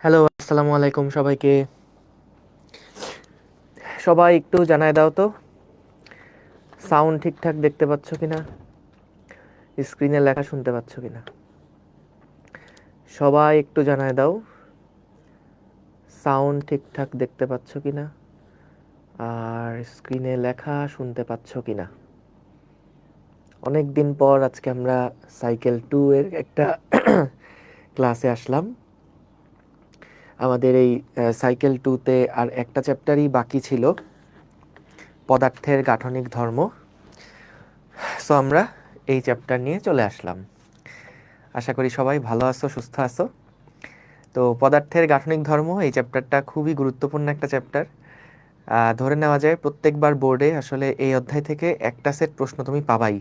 Hello, আসসালামু আলাইকুম সবাইকে। সবাই একটু জানায় দাও তো, সাউন্ড ঠিকঠাক দেখতে পাচ্ছ কিনা, স্ক্রিনে লেখা শুনতে পাচ্ছ কিনা। সবাই একটু জানায় দাও, সাউন্ড ঠিকঠাক দেখতে পাচ্ছ কিনা আর স্ক্রিনে লেখা শুনতে পাচ্ছ কিনা। অনেক দিন পর আজকে আমরা সাইকেল 2 এর একটা ক্লাসে আসলাম। আমাদের এই সাইকেল 2-তে আর একটা চ্যাপ্টারই বাকি ছিল, পদার্থের গাঠনিক ধর্ম। সো আমরা এই চ্যাপ্টার নিয়ে চলে আসলাম। আশা করি সবাই ভালো আছো, সুস্থ আছো। তো পদার্থের গাঠনিক ধর্ম এই চ্যাপ্টারটা খুবই গুরুত্বপূর্ণ একটা চ্যাপ্টার। ধরে নেওয়া যায় প্রত্যেকবার বোর্ডে আসলে এই অধ্যায় থেকে একটা সেট প্রশ্ন তুমি পাবাই।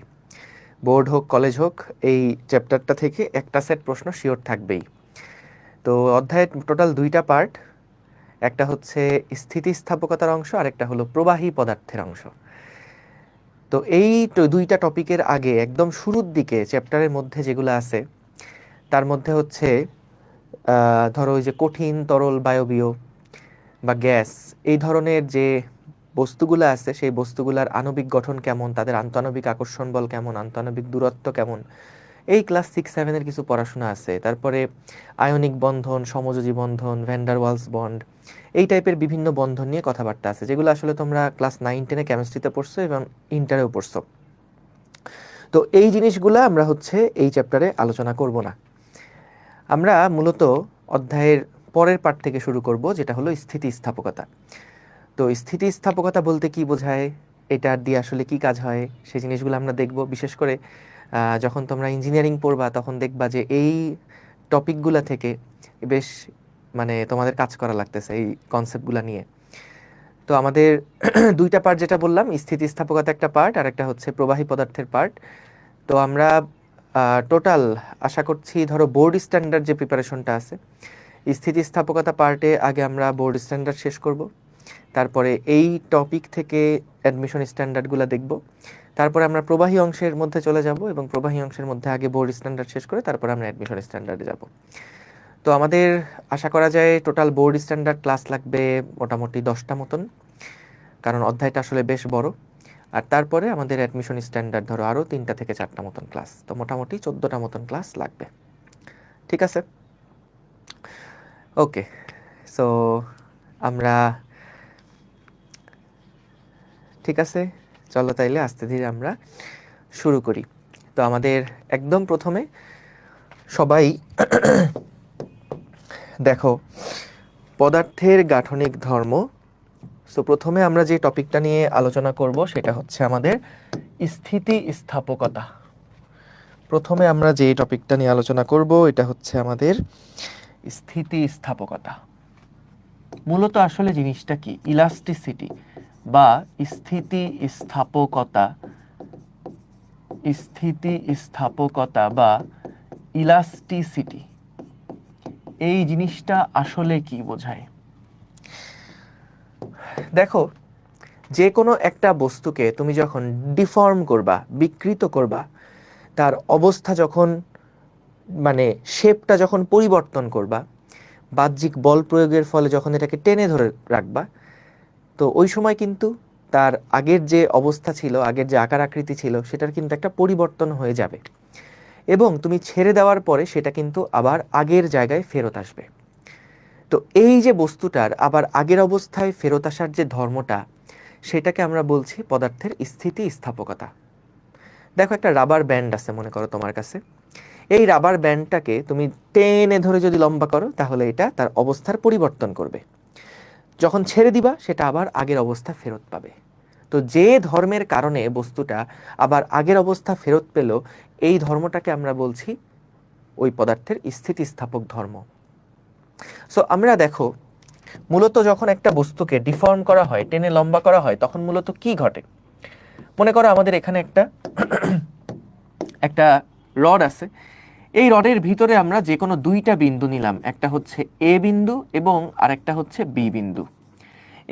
বোর্ড হোক কলেজ হোক, এই চ্যাপ্টারটা থেকে একটা সেট প্রশ্ন শিওর থাকবেই। তো অধ্যায়ের টোটাল দুইটা পার্ট, একটা হচ্ছে স্থিতিস্থাপকতার অংশ আর একটা হলো প্রবাহী পদার্থের অংশ। তো এই দুইটা টপিকের আগে একদম শুরুর দিকে চ্যাপ্টারের মধ্যে যেগুলো আছে তার মধ্যে হচ্ছে ধরো ওই যে কঠিন, তরল, বায়বীয় বা গ্যাস, এই ধরনের যে বস্তুগুলো আছে সেই বস্তুগুলার আণবিক গঠন কেমন, তাদের আন্তঃআণবিক আকর্ষণ বল কেমন, আন্তঃআণবিক দূরত্ব কেমন, এই ক্লাস 6-7 কিছু পড়াশোনা আছে। তারপরে আয়নিক বন্ধন, সমযোজী বন্ধন, ভ্যান্ডার ওয়ালস বন্ড, এই টাইপের বিভিন্ন বন্ধন নিয়ে কথাবার্তা আছে, যেগুলো আসলে তোমরা ক্লাস 9-10-এ কেমিস্ট্রিতে পড়ছো এবং ইন্টারেও পড়ছো। তো এই জিনিসগুলো আমরা হচ্ছে এই চ্যাপ্টারে আলোচনা করব না। আমরা মূলত অধ্যায়ের পরের পার্ট থেকে শুরু করব, যেটা হলো স্থিতিস্থাপকতা। তো স্থিতিস্থাপকতা বলতে কি বোঝায়, এটা দিয়ে আসলে কি কাজ হয়, সেই জিনিসগুলো আমরা দেখব। বিশেষ করে যখন তোমরা ইঞ্জিনিয়ারিং পড়বা তখন দেখবা যে এই টপিকগুলো থেকে বেশ মানে তোমাদের কাজ করা লাগতেছে এই কনসেপ্টগুলো নিয়ে। তো আমাদের দুইটা পার্ট যেটা বললাম, স্থিতিস্থাপকতা একটা পার্ট আর একটা হচ্ছে প্রবাহী পদার্থের পার্ট। তো আমরা টোটাল আশা করছি ধরো বোর্ড স্ট্যান্ডার্ড যে প্রিপারেশনটা আছে, স্থিতিস্থাপকতা পার্টে আগে আমরা বোর্ড স্ট্যান্ডার্ড শেষ করব, তারপরে এই টপিক থেকে অ্যাডমিশন স্ট্যান্ডার্ডগুলো দেখব, তারপরে আমরা প্রবাহী অংশের মধ্যে চলে যাব এবং প্রবাহী অংশের মধ্যে আগে বোর্ড স্ট্যান্ডার্ড শেষ করে তারপরে আমরা অ্যাডমিশন স্ট্যান্ডার্ডে যাব। তো আমাদের আশা করা যায় টোটাল বোর্ড স্ট্যান্ডার্ড ক্লাস লাগবে মোটামুটি 10টা মতন, কারণ অধ্যায়টা আসলে বেশ বড়। আর তারপরে আমাদের অ্যাডমিশন স্ট্যান্ডার্ড ধরো আরও 3টা থেকে 4টা মতন ক্লাস, তো মোটামুটি 14টা মতন ক্লাস লাগবে। ঠিক আছে, ওকে। সো আমরা ঠিক আছে, চলো তাইলে আস্তে ধীরে আমরা শুরু করি। তো আমাদের একদম প্রথমে সবাই দেখো পদার্থের গাঠনিক ধর্ম। সো প্রথমে আমরা যে টপিকটা নিয়ে আলোচনা করব সেটা হচ্ছে আমাদের স্থিতিস্থাপকতা। প্রথমে আমরা যে টপিকটা নিয়ে আলোচনা করব এটা হচ্ছে আমাদের স্থিতিস্থাপকতা। মূলত আসলে জিনিসটা কি, ইলাস্টিসিটি বা স্থিতিস্থাপকতা, স্থিতিস্থাপকতা বা ইলাস্টিসিটি, এই জিনিসটা আসলে কি বোঝায়। দেখো, যে কোনো একটা বস্তুকে তুমি যখন ডিফর্ম করবা, বিকৃত করবা, তার অবস্থা যখন মানে শেপটা যখন পরিবর্তন করবা, বাহ্যিক বল প্রয়োগের ফলে যখন এটাকে টেনে ধরে রাখবা, তো ওই সময় কিন্তু তার আগের যে অবস্থা ছিল, আগের যে আকার আকৃতি ছিল, সেটার কিন্তু একটা পরিবর্তন হয়ে যাবে এবং তুমি ছেড়ে দেওয়ার পরে সেটা কিন্তু আবার আগের জায়গায় ফেরত আসবে। তো এই যে বস্তুটার আবার আগের অবস্থায় ফেরত আসার যে ধর্মটা, সেটাকে আমরা বলছি পদার্থের স্থিতিস্থাপকতা। দেখো, একটা রাবার ব্যান্ড আছে মনে করো তোমার কাছে, এই রাবার ব্যান্ডটাকে তুমি টেনে ধরে যদি লম্বা করো তাহলে এটা তার অবস্থার পরিবর্তন করবে, যখন ছেড়ে দিবা সেটা আবার আগের অবস্থা ফেরত পাবে। তো যে ধর্মের কারণে বস্তুটা আবার আগের অবস্থা ফেরত পেল, এই ধর্মটাকে আমরা বলছি ওই পদার্থের স্থিতিস্থাপক ধর্ম। সো আমরা দেখো, মূলত যখন একটা বস্তুকে ডিফর্ম করা হয়, টেনে লম্বা করা হয়, তখন মূলত কি ঘটে। মনে করো আমাদের এখানে একটা একটা রড আছে, এই রডের ভিতরে আমরা যে কোনো দুইটা বিন্দু নিলাম, একটা হচ্ছে এ বিন্দু এবং আরেকটা হচ্ছে বি বিন্দু।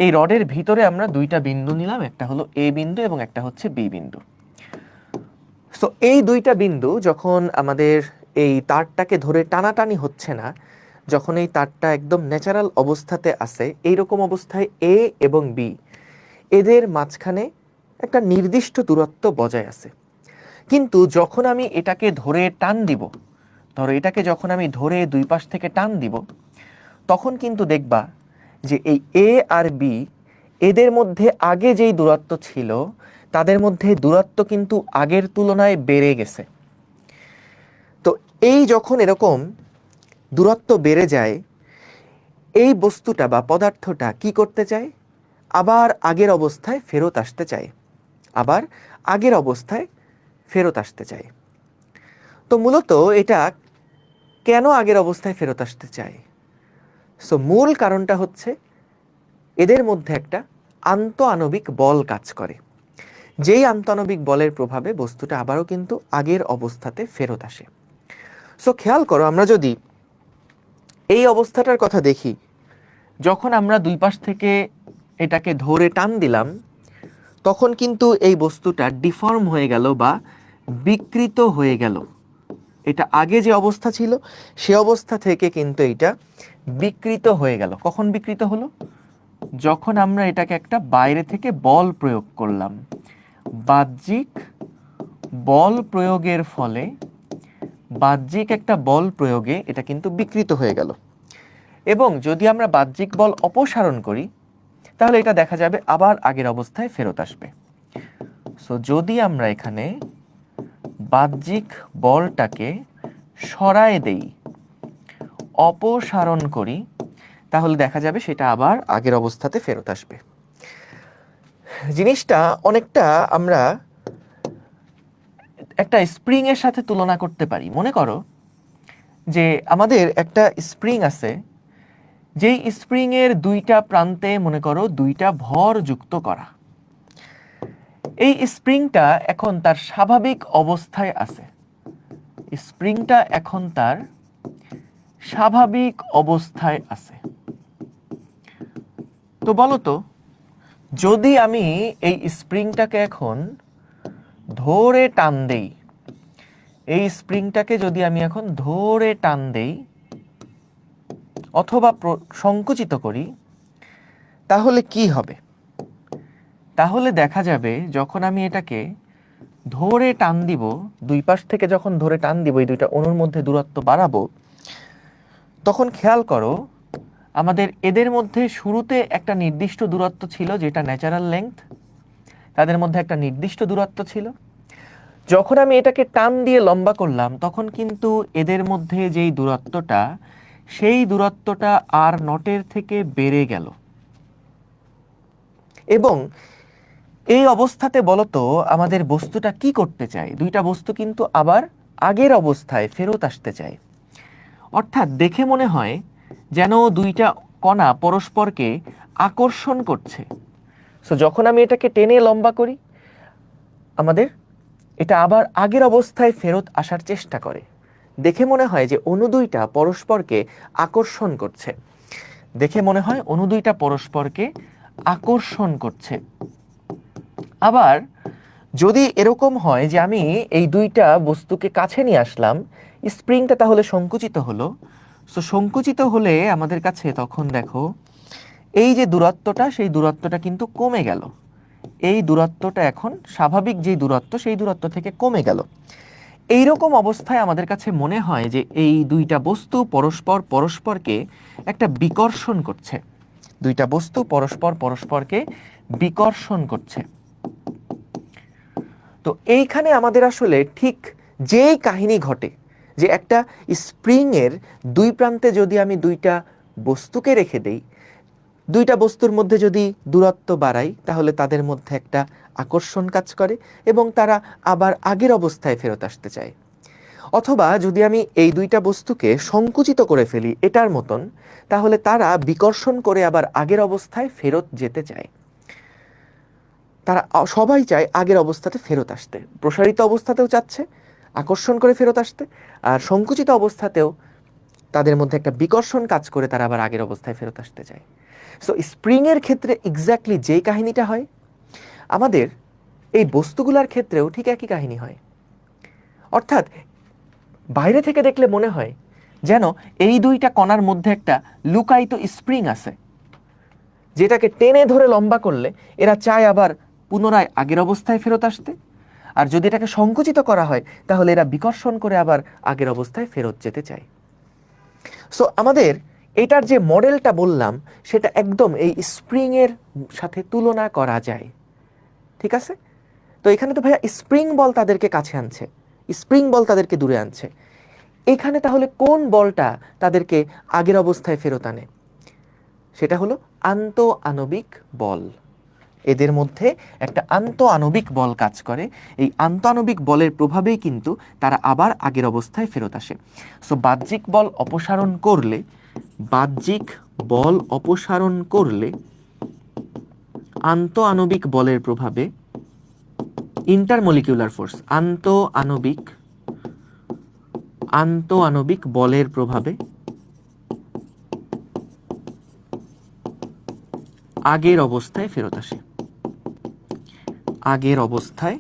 এই রডের ভিতরে আমরা দুইটা বিন্দু নিলাম, একটা হলো এ বিন্দু এবং একটা হচ্ছে বি বিন্দু। সো এই দুইটা বিন্দু যখন আমাদের এই তারটাকে ধরে টানাটানি হচ্ছে না, যখন এই তারটা একদম ন্যাচারাল অবস্থাতে আছে, এইরকম অবস্থায় এ এবং বি এদের মাঝখানে একটা নির্দিষ্ট দূরত্ব বজায় আছে। কিন্তু যখন আমি এটাকে ধরে টান দিব, ধরো এটাকে যখন আমি ধরে দুই পাশ থেকে টান দিব, তখন কিন্তু দেখবা যে এই এ আর বি এদের মধ্যে আগে যেই দূরত্ব ছিল তাদের মধ্যে দূরত্ব কিন্তু আগের তুলনায় বেড়ে গেছে। তো এই যখন এরকম দূরত্ব বেড়ে যায়, এই বস্তুটা বা পদার্থটা কি করতে চায়? আবার আগের অবস্থায় ফেরত আসতে চায়, আবার আগের অবস্থায় ফেরত আসতে চায়। তো মূলত এটা কেন আগের অবস্থায় ফেরত আসতে চায়? সো মূল কারণটা হচ্ছে এদের মধ্যে একটা আন্তঃআণবিক বল কাজ করে, যেই আন্তঃআণবিক বলের প্রভাবে বস্তুটা আবারও কিন্তু আগের অবস্থাতে ফেরত আসে। সো খেয়াল করো, আমরা যদি এই অবস্থাটার কথা দেখি, যখন আমরা দুই পাশ থেকে এটাকে ধরে টান দিলাম, তখন কিন্তু এই বস্তুটা ডিফর্ম হয়ে গেল বা বিকৃত হয়ে গেল। এটা আগে যে অবস্থা ছিল সে অবস্থা থেকে কিন্তু এটা বিকৃত হয়ে গেল। কখন বিকৃত হলো? যখন আমরা এটাকে একটা বাইরে থেকে বল প্রয়োগ করলাম। বাহ্যিক বল প্রয়োগের ফলে, বাহ্যিক একটা বল প্রয়োগে এটা কিন্তু বিকৃত হয়ে গেল। এবং যদি আমরা বাহ্যিক বল অপসারণ করি, তাহলে এটা দেখা যাবে আবার আগের অবস্থায় ফেরত আসবে। সো যদি আমরা এখানে বাহ্যিক বলটাকে সরায় দেই, অপসারণ করি, তাহলে দেখা যাবে সেটা আবার আগের অবস্থাতে ফেরত আসবে। জিনিসটা অনেকটা আমরা একটা স্প্রিং এর সাথে তুলনা করতে পারি। মনে করো যে আমাদের একটা স্প্রিং আছে, যেই স্প্রিং এর দুইটা প্রান্তে মনে করো দুইটা ভর যুক্ত করা। এই স্প্রিংটা এখন তার স্বাভাবিক অবস্থায় আছে, স্প্রিংটা এখন তার স্বাভাবিক অবস্থায় আছে। তো বলো তো, যদি আমি এই স্প্রিংটাকে এখন ধরে টান দেই, এই স্প্রিংটাকে যদি আমি এখন ধরে টান দেই অথবা সংকুচিত করি, তাহলে কি হবে? তাহলে দেখা যাবে যখন আমি এটাকে ধরে টান দিব, দুই পাশ থেকে যখন ধরে টান দিব, এই দুইটা অণুর মধ্যে দূরত্ব বাড়াবো, তখন খেয়াল করো আমাদের এদের মধ্যে শুরুতে একটা নির্দিষ্ট দূরত্ব ছিল যেটা ন্যাচারাল লেংথ, তাদের মধ্যে একটা নির্দিষ্ট দূরত্ব ছিল। যখন আমি এটাকে টান দিয়ে লম্বা করলাম, তখন কিন্তু এদের মধ্যে যেই দূরত্বটা, সেই দূরত্বটা আর নটের থেকে বেড়ে গেল। এবং এই অবস্থাতে বলতো আমাদের বস্তুটা কি করতে চায়? দুইটা বস্তু কিন্তু আবার আগের অবস্থায় ফেরত আসতে চায়। অর্থাৎ দেখে মনে হয় যেন দুইটা কণা পরস্পরকে আকর্ষণ করছে। সো যখন আমি এটাকে টেনে লম্বা করি, আমাদের এটা আবার আগের অবস্থায় ফেরত আসার চেষ্টা করে। দেখে মনে হয় যে অণু দুইটা পরস্পরকে আকর্ষণ করছে, দেখে মনে হয় অণু দুইটা পরস্পরকে আকর্ষণ করছে। আবার যদি এরকম হয় যে আমি এই দুইটা বস্তুকে কাছে নিয়ে আসলাম, স্প্রিংটা তাহলে সংকুচিত হলো। সো সংকুচিত হলে আমাদের কাছে তখন দেখো এই যে দূরত্বটা, সেই দূরত্বটা কিন্তু কমে গেল। এই দূরত্বটা এখন স্বাভাবিক যে দূরত্ব, সেই দূরত্ব থেকে কমে গেল। এইরকম অবস্থায় আমাদের কাছে মনে হয় যে এই দুইটা বস্তু পরস্পর পরস্পরকে একটা বিকর্ষণ করছে, দুইটা বস্তু পরস্পর পরস্পরকে বিকর্ষণ করছে। তো এইখানে আমাদের আসলে ঠিক যেই কাহিনী ঘটে, যে একটা স্প্রিংয়ের দুই প্রান্তে যদি আমি দুইটা বস্তুকে রেখে দেই, দুইটা বস্তুর মধ্যে যদি দূরত্ব বাড়াই, তাহলে তাদের মধ্যে একটা আকর্ষণ কাজ করে এবং তারা আবার আগের অবস্থায় ফেরত আসতে চায়। অথবা যদি আমি এই দুইটা বস্তুকে সংকুচিত করে ফেলি এটার মতন, তাহলে তারা বিকর্ষণ করে আবার আগের অবস্থায় ফেরত যেতে চায়। তারা সবাই চায় আগের অবস্থাতে ফেরত আসতে, প্রসারিত অবস্থাতেও চাচ্ছে আকর্ষণ করে ফেরত আসতে, আর সংকুচিত অবস্থাতেও তাদের মধ্যে একটা বিকর্ষণ কাজ করে তারা আবার আগের অবস্থায় ফেরত আসতে চায়। সো স্প্রিংয়ের ক্ষেত্রে এক্স্যাক্টলি যেই কাহিনীটা হয়, আমাদের এই বস্তুগুলার ক্ষেত্রেও ঠিক একই কাহিনী হয়। অর্থাৎ বাইরে থেকে দেখলে মনে হয় যেন এই দুইটা কণার মধ্যে একটা লুকায়িত স্প্রিং আছে, যেটাকে টেনে ধরে লম্বা করলে এরা চায় আবার পুনরায় আগের অবস্থায় ফেরত আসতে, আর যদি এটাকে সংকুচিত করা হয় তাহলে এরা বিকর্ষণ করে আবার আগের অবস্থায় ফেরত যেতে চায়। সো আমাদের এটার যে মডেলটা বললাম সেটা একদম এই স্প্রিংয়ের সাথে তুলনা করা যায়, ঠিক আছে? তো এখানে তো ভাইয়া স্প্রিং বল তাদেরকে কাছে আনছে, স্প্রিং বল তাদেরকে দূরে আনছে, এখানে তাহলে কোন বলটা তাদেরকে আগের অবস্থায় ফেরত আনে? সেটা হলো আন্তঃআণবিক বল। এদের মধ্যে একটা আন্তঃআণবিক বল কাজ করে, এই আন্তঃআণবিক বলের প্রভাবেই কিন্তু তারা আবার আগের অবস্থায় ফেরত আসে। সো বাহ্যিক বল অপসারণ করলে, বাহ্যিক বল অপসারণ করলে আন্তঃআণবিক বলের প্রভাবে, ইন্টারমলিকিউলার ফোর্স, আন্তঃআণবিক বলের প্রভাবে আগের অবস্থায় ফেরত আসে, আগের অবস্থায়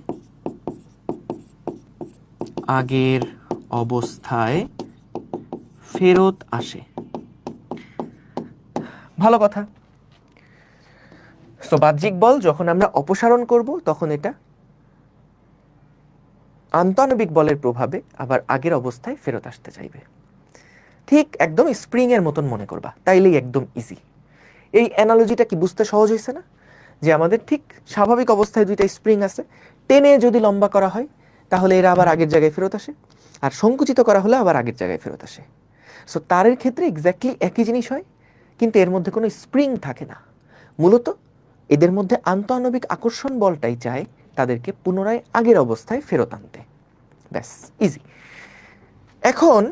ফেরত আসে। ভালো কথা। সো বাহ্যিক বল যখন আমরা অপসারণ করব তখন এটা আন্তঃআণবিক বলের প্রভাবে আবার আগের অবস্থায় ফেরত আসতে চাইবে। ঠিক একদম স্প্রিং এর মতন মনে করবা, তাইলেই একদম ইজি। এই অ্যানালজিটা কি বুঝতে সহজ হয়েছে না? যে আমাদের ঠিক স্বাভাবিক অবস্থায় দুইটা স্প্রিং আছে, টেনে যদি লম্বা করা হয় তাহলে এরা আবার আগের জায়গায় ফেরত আসে, আর সংকুচিত করা হলে আবার আগের জায়গায় ফেরত আসে। সো তারের ক্ষেত্রে এক্স্যাক্টলি একই জিনিস হয়, কিন্তু এর মধ্যে কোনো স্প্রিং থাকে না। মূলত এদের মধ্যে আন্তঃআণবিক আকর্ষণ বলটাই চায় তাদেরকে পুনরায় আগের অবস্থায় ফেরত আনতে। ব্যাস, ইজি। এখন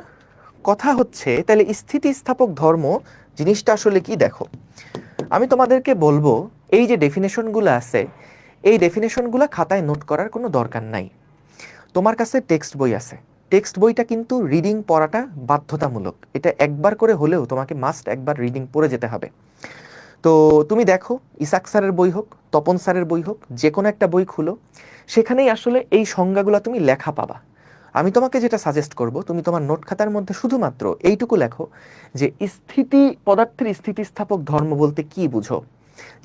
কথা হচ্ছে তাহলে স্থিতিস্থাপক ধর্ম জিনিসটা আসলে কি? দেখো, আমি তোমাদেরকে বলবো এই যে ডেফিনেশনগুলো আছে, এই ডেফিনেশনগুলো খাতায় নোট করার কোনো দরকার নাই। তোমার কাছে টেক্সট বই আছে, টেক্সট বইটা কিন্তু রিডিং পড়াটা বাধ্যতামূলক, এটা একবার করে হলেও তোমাকে মাস্ট একবার রিডিং পড়ে যেতে হবে। তো তুমি দেখো, ইসাক স্যারের বই হোক, তপন স্যারের বই হোক, যে কোনো একটা বই খুলো, সেখানেই আসলে এই সংজ্ঞাগুলো তুমি লেখা পাবা। আমি তোমাকে যেটা সাজেস্ট করব, তুমি তোমার নোট খাতার মধ্যে শুধুমাত্র এইটুকু লেখো যে পদার্থের স্থিতিস্থাপক ধর্ম বলতে কি বুঝো,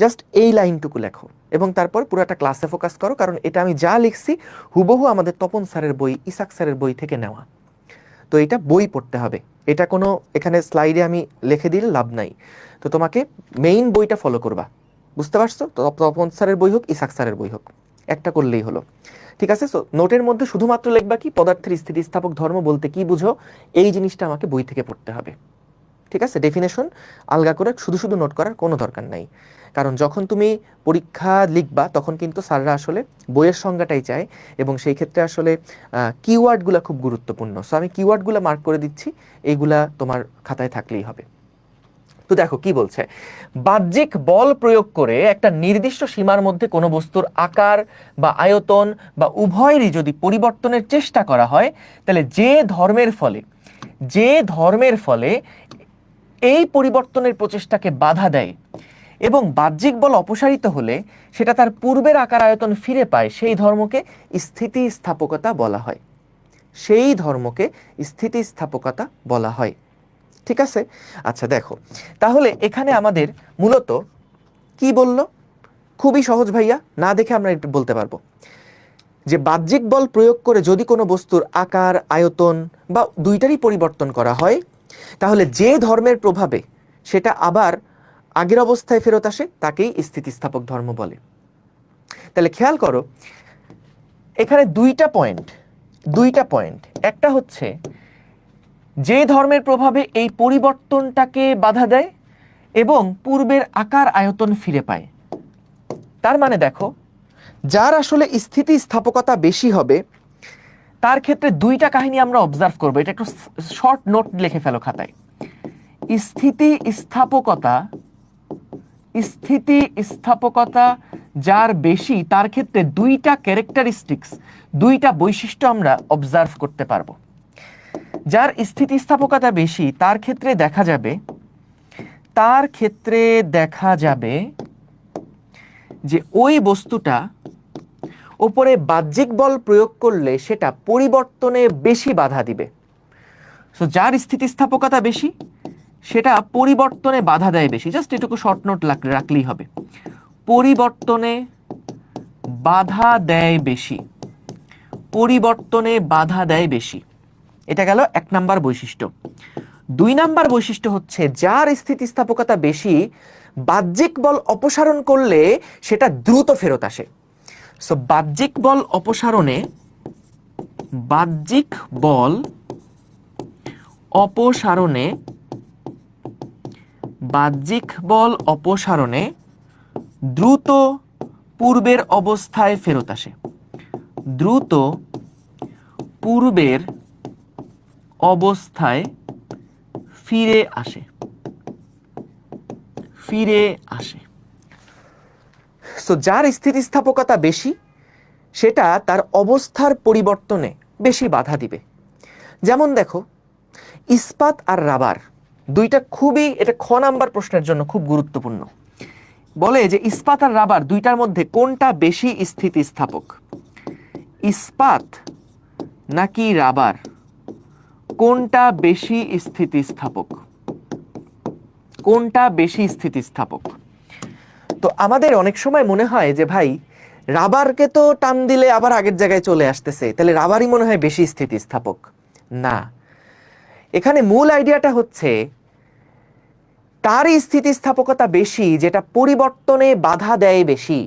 জাস্ট এই লাইনটুকু লেখো, এবং তারপর পুরাটা ক্লাসে ফোকাস করো, কারণ এটা আমি যা লিখছি হুবহু আমাদের তপন স্যারের বই, ইসাক স্যারের বই থেকে নেওয়া। তো এটা বই পড়তে হবে, এটা কোনো এখানে স্লাইডে আমি লিখে দিলে লাভ নাই। তো তোমাকে মেইন বইটা ফলো করবা, বুঝতে পারছো? তপন স্যারের বই হোক, ইসাক স্যারের বই হোক, একটা করলেই হলো, ঠিক আছে? সো নোটের মধ্যে শুধুমাত্র লিখবা কি পদার্থের স্থিতিস্থাপক ধর্ম বলতে কি বুঝো, এই জিনিসটা আমাকে বই থেকে পড়তে হবে, ঠিক আছে? ডেফিনেশন আলগা করে শুধু শুধু নোট করার কোনো দরকার নাই, কারণ যখন তুমি পরীক্ষা লিখবা তখন কিন্তু স্যাররা আসলে বইয়ের সংজ্ঞাটাই চায়, এবং সেই ক্ষেত্রে আসলে কিওয়ার্ডগুলো খুব গুরুত্বপূর্ণ। সো আমি কিওয়ার্ডগুলো মার্ক করে দিচ্ছি, এইগুলা তোমার খাতায় থাকলেই হবে। তো দেখো কি বলছে, বাহ্যিক বল প্রয়োগ করে একটা নির্দিষ্ট সীমার মধ্যে কোনো বস্তুর আকার বা আয়তন বা উভয়েরই যদি পরিবর্তনের চেষ্টা করা হয়, তাহলে যে ধর্মের ফলে এই পরিবর্তনের প্রচেষ্টাকে বাধা দেয় এবং বাহ্যিক বল অপসারিত হলে সেটা তার পূর্বের আকার আয়তন ফিরে পায়, সেই ধর্মকে স্থিতিস্থাপকতা বলা হয়। সেই ধর্মকে স্থিতিস্থাপকতা বলা হয়, ঠিক আছে? আচ্ছা দেখো, তাহলে এখানে আমাদের মূলত কি বলল? খুবই সহজ ভাইয়া, না দেখে আমরা একটু বলতে পারবো যে বাহ্যিক বল প্রয়োগ করে যদি কোনো বস্তুর আকার আয়তন বা দুইটারই পরিবর্তন করা হয়, তাহলে যে ধর্মের প্রভাবে সেটা আবার আগের অবস্থায় ফেরত আসে তাকেই স্থিতিস্থাপক ধর্ম বলে। তাহলে খেয়াল করো, এখানে দুইটা পয়েন্ট, একটা হচ্ছে যে ধর্মের প্রভাবে এই পরিবর্তনটাকে বাধা দেয় এবং পূর্বের আকার আয়তন ফিরে পায়। তার মানে দেখো, যার আসলে স্থিতিস্থাপকতা বেশি হবে তার ক্ষেত্রে দুইটা কাহিনী আমরা অবজার্ভ করবো। এটা একটু শর্ট নোট লিখে ফেলো খাতায়। স্থিতিস্থাপকতা যার বেশি, তার ক্ষেত্রে দুইটা ক্যারেক্টারিস্টিক্স, দুইটা বৈশিষ্ট্য আমরা অবজার্ভ করতে পারবো। যার স্থিতিস্থাপকতা বেশি তার ক্ষেত্রে দেখা যাবে যে ওই বস্তুটা উপরে বাহ্যিক বল প্রয়োগ করলে সেটা পরিবর্তনে বেশি বাধা দিবে। সো যার স্থিতিস্থাপকতা বেশি সেটা পরিবর্তনে বাধা দেয় বেশি। জাস্ট এটুকু শর্ট নোট রাখলেই হবে, পরিবর্তনে বাধা দেয় বেশি, পরিবর্তনে বাধা দেয় বেশি। এটা গেল 1 নাম্বার বৈশিষ্ট্য। 2 নাম্বার বৈশিষ্ট্য হচ্ছে যার স্থিতিস্থাপকতা বেশি বাহ্যিক বল অপসারণ করলে সেটা দ্রুত ফেরত আসে। সো বাহ্যিক বল অপসারণে, বাহ্যিক বল অপসারণে, বাহ্যিক বল অপসারণে দ্রুত পূর্বের অবস্থায় ফেরত আসে, দ্রুত পূর্বের অবস্থায় ফিরে আসে, ফিরে আসে। সো যার স্থিতিস্থাপকতা বেশি সেটা তার অবস্থার পরিবর্তনে বেশি বাধা দিবে। যেমন দেখো, ইস্পাত আর রাবার দুইটা খুবই, এটা খ নাম্বার প্রশ্নের জন্য খুব গুরুত্বপূর্ণ। বলে যে ইস্পাত আর রাবার দুইটার মধ্যে কোনটা বেশি স্থিতিস্থাপক? ইস্পাত নাকি রাবার, কোনটা বেশি স্থিতিস্থাপক? কোনটা বেশি স্থিতিস্থাপক? তো আমাদের অনেক সময় মনে হয় যে ভাই রাবারকে তো টান দিলে আবার আগের জায়গায় চলে আসতেছে, তাহলে রাবারই মনে হয় বেশি স্থিতিস্থাপক। না, এখানে মূল আইডিয়াটা হচ্ছে তারই স্থিতিস্থাপকতা বেশি যেটা পরিবর্তনে বাধা দেয় বেশি।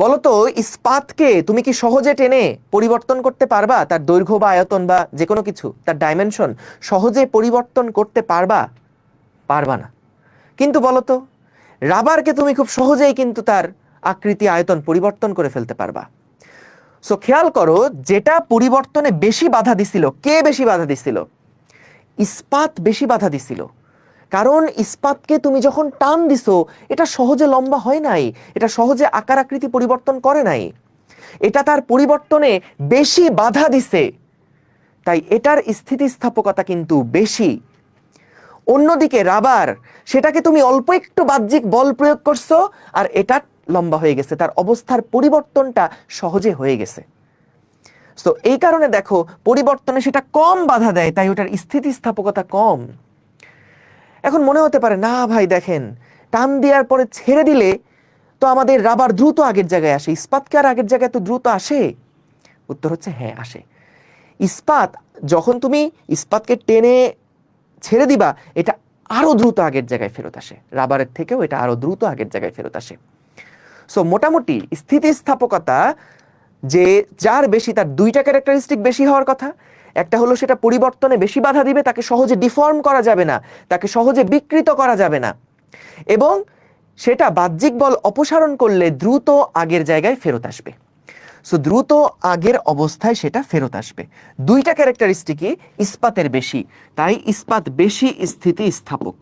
বলতো ইস্পাতকে তুমি কি সহজে টেনে পরিবর্তন করতে পারবা? তার দৈর্ঘ্য বা আয়তন বা যে কোনো কিছু, তার ডাইমেনশন সহজে পরিবর্তন করতে পারবা? পারবা না। কিন্তু বলতো রাবারকে তুমি খুব সহজেই কিন্তু তার আকৃতি আয়তন পরিবর্তন করে ফেলতে পারবা। সো খেয়াল করো, যেটা পরিবর্তনে বেশি বাধা দিছিল, কে বেশি বাধা দিছিল? ইস্পাত বেশি বাধা দিছিল। কারণ ইস্পাতকে তুমি যখন টান দিছো এটা সহজে লম্বা হয় নাই, এটা সহজে আকার আকৃতি পরিবর্তন করে নাই, এটা তার পরিবর্তনে বেশি বাধা দিছে, তাই এটার স্থিতিস্থাপকতা কিন্তু বেশি। অন্যদিকে রাবার, সেটাকে তুমি অল্প একটু বাহ্যিক বল প্রয়োগ করছো আর এটা লম্বা হয়ে গেছে, তার অবস্থার পরিবর্তনটা সহজে হয়ে গেছে। তো এই কারণে দেখো পরিবর্তনে সেটা কম বাধা দেয়, তাই ওটার স্থিতিস্থাপকতা কম। এখন মনে হতে পারে না ভাই দেখেন, টান দেওয়ার পরে ছেড়ে দিলে তো আমাদের রাবার দ্রুত আগের জায়গায় আসে, ইস্পাতকে আর আগের জায়গায় তো দ্রুত আসে। উত্তর হচ্ছে হ্যাঁ, আসে। ইস্পাত যখন তুমি ইস্পাতকে টেনে ছেড়ে দিবা এটা আরো দ্রুত আগের জায়গায় ফেরত আসে, রাবারের থেকেও এটা আরো দ্রুত আগের জায়গায় ফেরত আসে। সো মোটামুটি স্থিতিস্থাপকতা যে যার বেশি, তার দুইটা ক্যারেক্টারিস্টিক বেশি হওয়ার কথা। একটা হলো সেটা পরিবর্তনে বেশি বাধা দিবে, তাকে সহজে ডিফর্ম করা যাবে না, তাকে সহজে বিকৃত করা যাবে না, এবং সেটা বাহ্যিক বল অপসারণ করলে দ্রুত আগের জায়গায় ফেরত আসবে। সো দ্রুত আগের অবস্থায় সেটা ফেরত আসবে। দুইটা ক্যারেক্টারিস্টিকই ইস্পাতের বেশি, তাই ইস্পাত বেশি স্থিতিস্থাপক।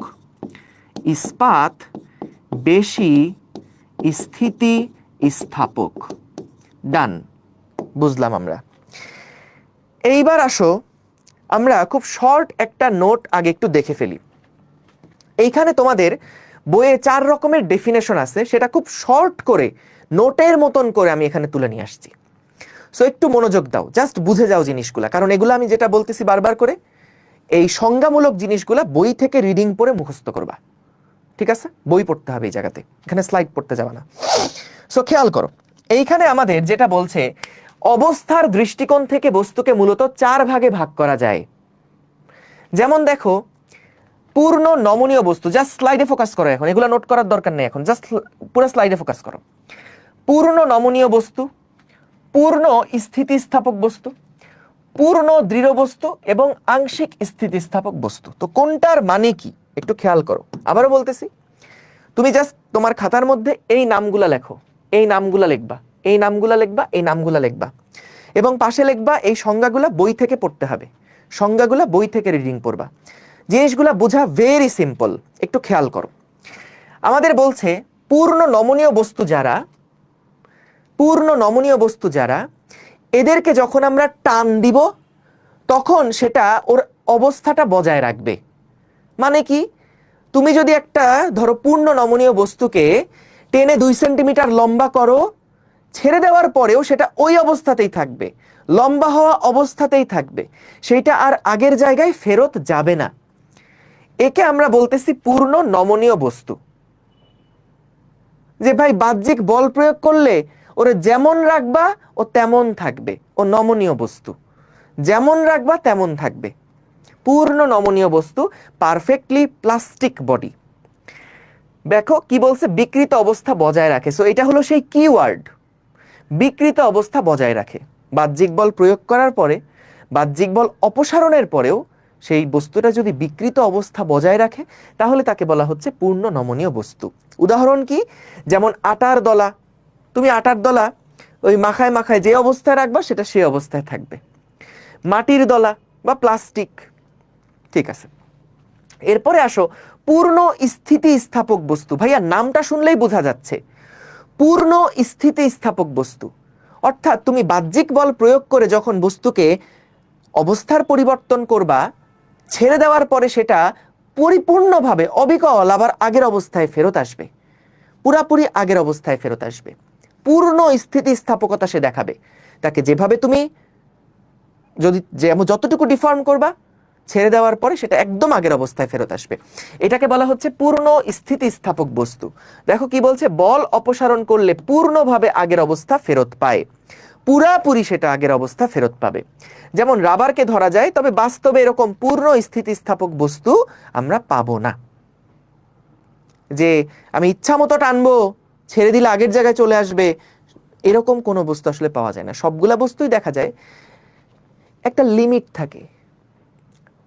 ইস্পাত বেশি স্থিতিস্থাপক। ডান, বুঝলাম আমরা। এইবার আসো আমরা খুব শর্ট একটা নোট আগে একটু দেখে ফেলি। এইখানে তোমাদের বইয়ে 4 রকমের ডেফিনেশন আছে, সেটা খুব শর্ট করে নোটের মতন করে আমি এখানে তুলে নিয়ে আসছি। সো একটু মনোযোগ দাও, জাস্ট বুঝে যাও জিনিসগুলা, কারণ এগুলো আমি যেটা বলতেছি বারবার করে, এই সংজ্ঞামূলক জিনিসগুলা বই থেকে রিডিং পড়ে মুখস্থ করবা। ঠিক আছে, বই পড়তে হবে এই জায়গাতে, এখানে স্লাইড পড়তে যাবা না। সো খেয়াল করো, এইখানে আমাদের যেটা বলছে অবস্থার দৃষ্টিকোণ থেকে বস্তুকে মূলত 4 ভাগে ভাগ করা যায়। যেমন দেখো, পূর্ণ নমনীয় বস্তু, জাস্ট স্লাইডে ফোকাস করো, এখন এগুলো নোট করার দরকার নেই, এখন জাস্ট পুরো স্লাইডে ফোকাস করো। পূর্ণ নমনীয় বস্তু, পূর্ণ স্থিতিস্থাপক বস্তু, পূর্ণ দৃঢ় বস্তু এবং আংশিক স্থিতিস্থাপক বস্তু। তো কোনটার মানে কি একটু খেয়াল করো। আবারও বলতেছি, তুমি জাস্ট তোমার খাতার মধ্যে এই নামগুলা লেখো, এই নামগুলা লিখবা, এই নামগুলা লিখবা, এই নামগুলা লিখবা, এবং পাশে লিখবা এই সংজ্ঞাগুলা বই থেকে পড়তে হবে, সংজ্ঞাগুলা বই থেকে রিডিং পড়বা। জিনিসগুলা বোঝা ভেরি সিম্পল, একটু খেয়াল করো। আমাদের বলছে পূর্ণ নমনীয় বস্তু যারা, পূর্ণ নমনীয় বস্তু যারা, এদেরকে যখন আমরা টান দিব তখন সেটা ওর অবস্থাটা বজায় রাখবে। মানে কি, তুমি যদি একটা ধরো পূর্ণ নমনীয় বস্তুকে টেনে 2 সেন্টিমিটার লম্বা করো, ছেড়ে দেওয়ার পরেও সেটা ওই অবস্থাতেই থাকবে, লম্বা হওয়া অবস্থাতেই থাকবে, সেইটা আর আগের জায়গায় ফেরত যাবে না। একে আমরা বলতেছি পূর্ণ নমনীয় বস্তু। যে ভাই বাহ্যিক বল প্রয়োগ করলে ওরে যেমন রাখবা ও তেমন থাকবে, ও নমনীয় বস্তু, যেমন রাখবা তেমন থাকবে, পূর্ণ নমনীয় বস্তু, পারফেক্টলি প্লাস্টিক বডি। দেখো কি বলছে, বিকৃত অবস্থা বজায় রাখে। সো এটা হলো সেই কিওয়ার্ড, বিকৃত অবস্থা বজায় রাখে। বাহ্যিক বল প্রয়োগ করার পরে, বাহ্যিক বল অপসারণের পরেও সেই বস্তুটা যদি বিকৃত অবস্থা বজায় রাখে তাহলে তাকে বলা হচ্ছে পূর্ণ নমনীয় বস্তু। উদাহরণ কি, যেমন আটার দলা, তুমি আটার দলা ওই মাখায় মাখায় যে অবস্থায় রাখবা সেটা সেই অবস্থায় থাকবে। মাটির দলা বা প্লাস্টিক, ঠিক আছে। এরপরে আসো পূর্ণ স্থিতিস্থাপক বস্তু। ভাইয়া নামটা শুনলেই বোঝা যাচ্ছে পূর্ণ স্থিতিস্থাপক বস্তু। অর্থাৎ তুমি বাহ্যিক বল প্রয়োগ করে যখন বস্তুকে অবস্থার পরিবর্তন করবা, ছেড়ে দেওয়ার পরে সেটা পরিপূর্ণভাবে অবিকল আবার আগের অবস্থায় ফেরত আসবে, পুরাপুরি আগের অবস্থায় ফেরত আসবে। পূর্ণ স্থিতিস্থাপকতা সে দেখাবে। তাকে যেভাবে তুমি যতটুকু ডিফর্ম করবা, ছেড়ে দেওয়ার পরে সেটা একদম আগের অবস্থায় ফেরত আসবে। এটাকে বলা হচ্ছে পূর্ণ স্থিতিস্থাপক বস্তু। দেখো কি বলছে, বল অপসারণ করলে পূর্ণভাবে আগের অবস্থা ফেরত পায়, পুরাপুরি সেটা আগের অবস্থা ফেরত পাবে। যেমন রাবারকে ধরা যায়, তবে বাস্তবে এরকম পূর্ণ স্থিতিস্থাপক বস্তু আমরা পাবো না। যে আমি ইচ্ছা মতো টানবো, ছেড়ে দিলে আগের জায়গায় চলে আসবে, এরকম কোনো বস্তু আসলে পাওয়া যায় না। সবগুলা বস্তুই দেখা যায় একটা লিমিট থাকে,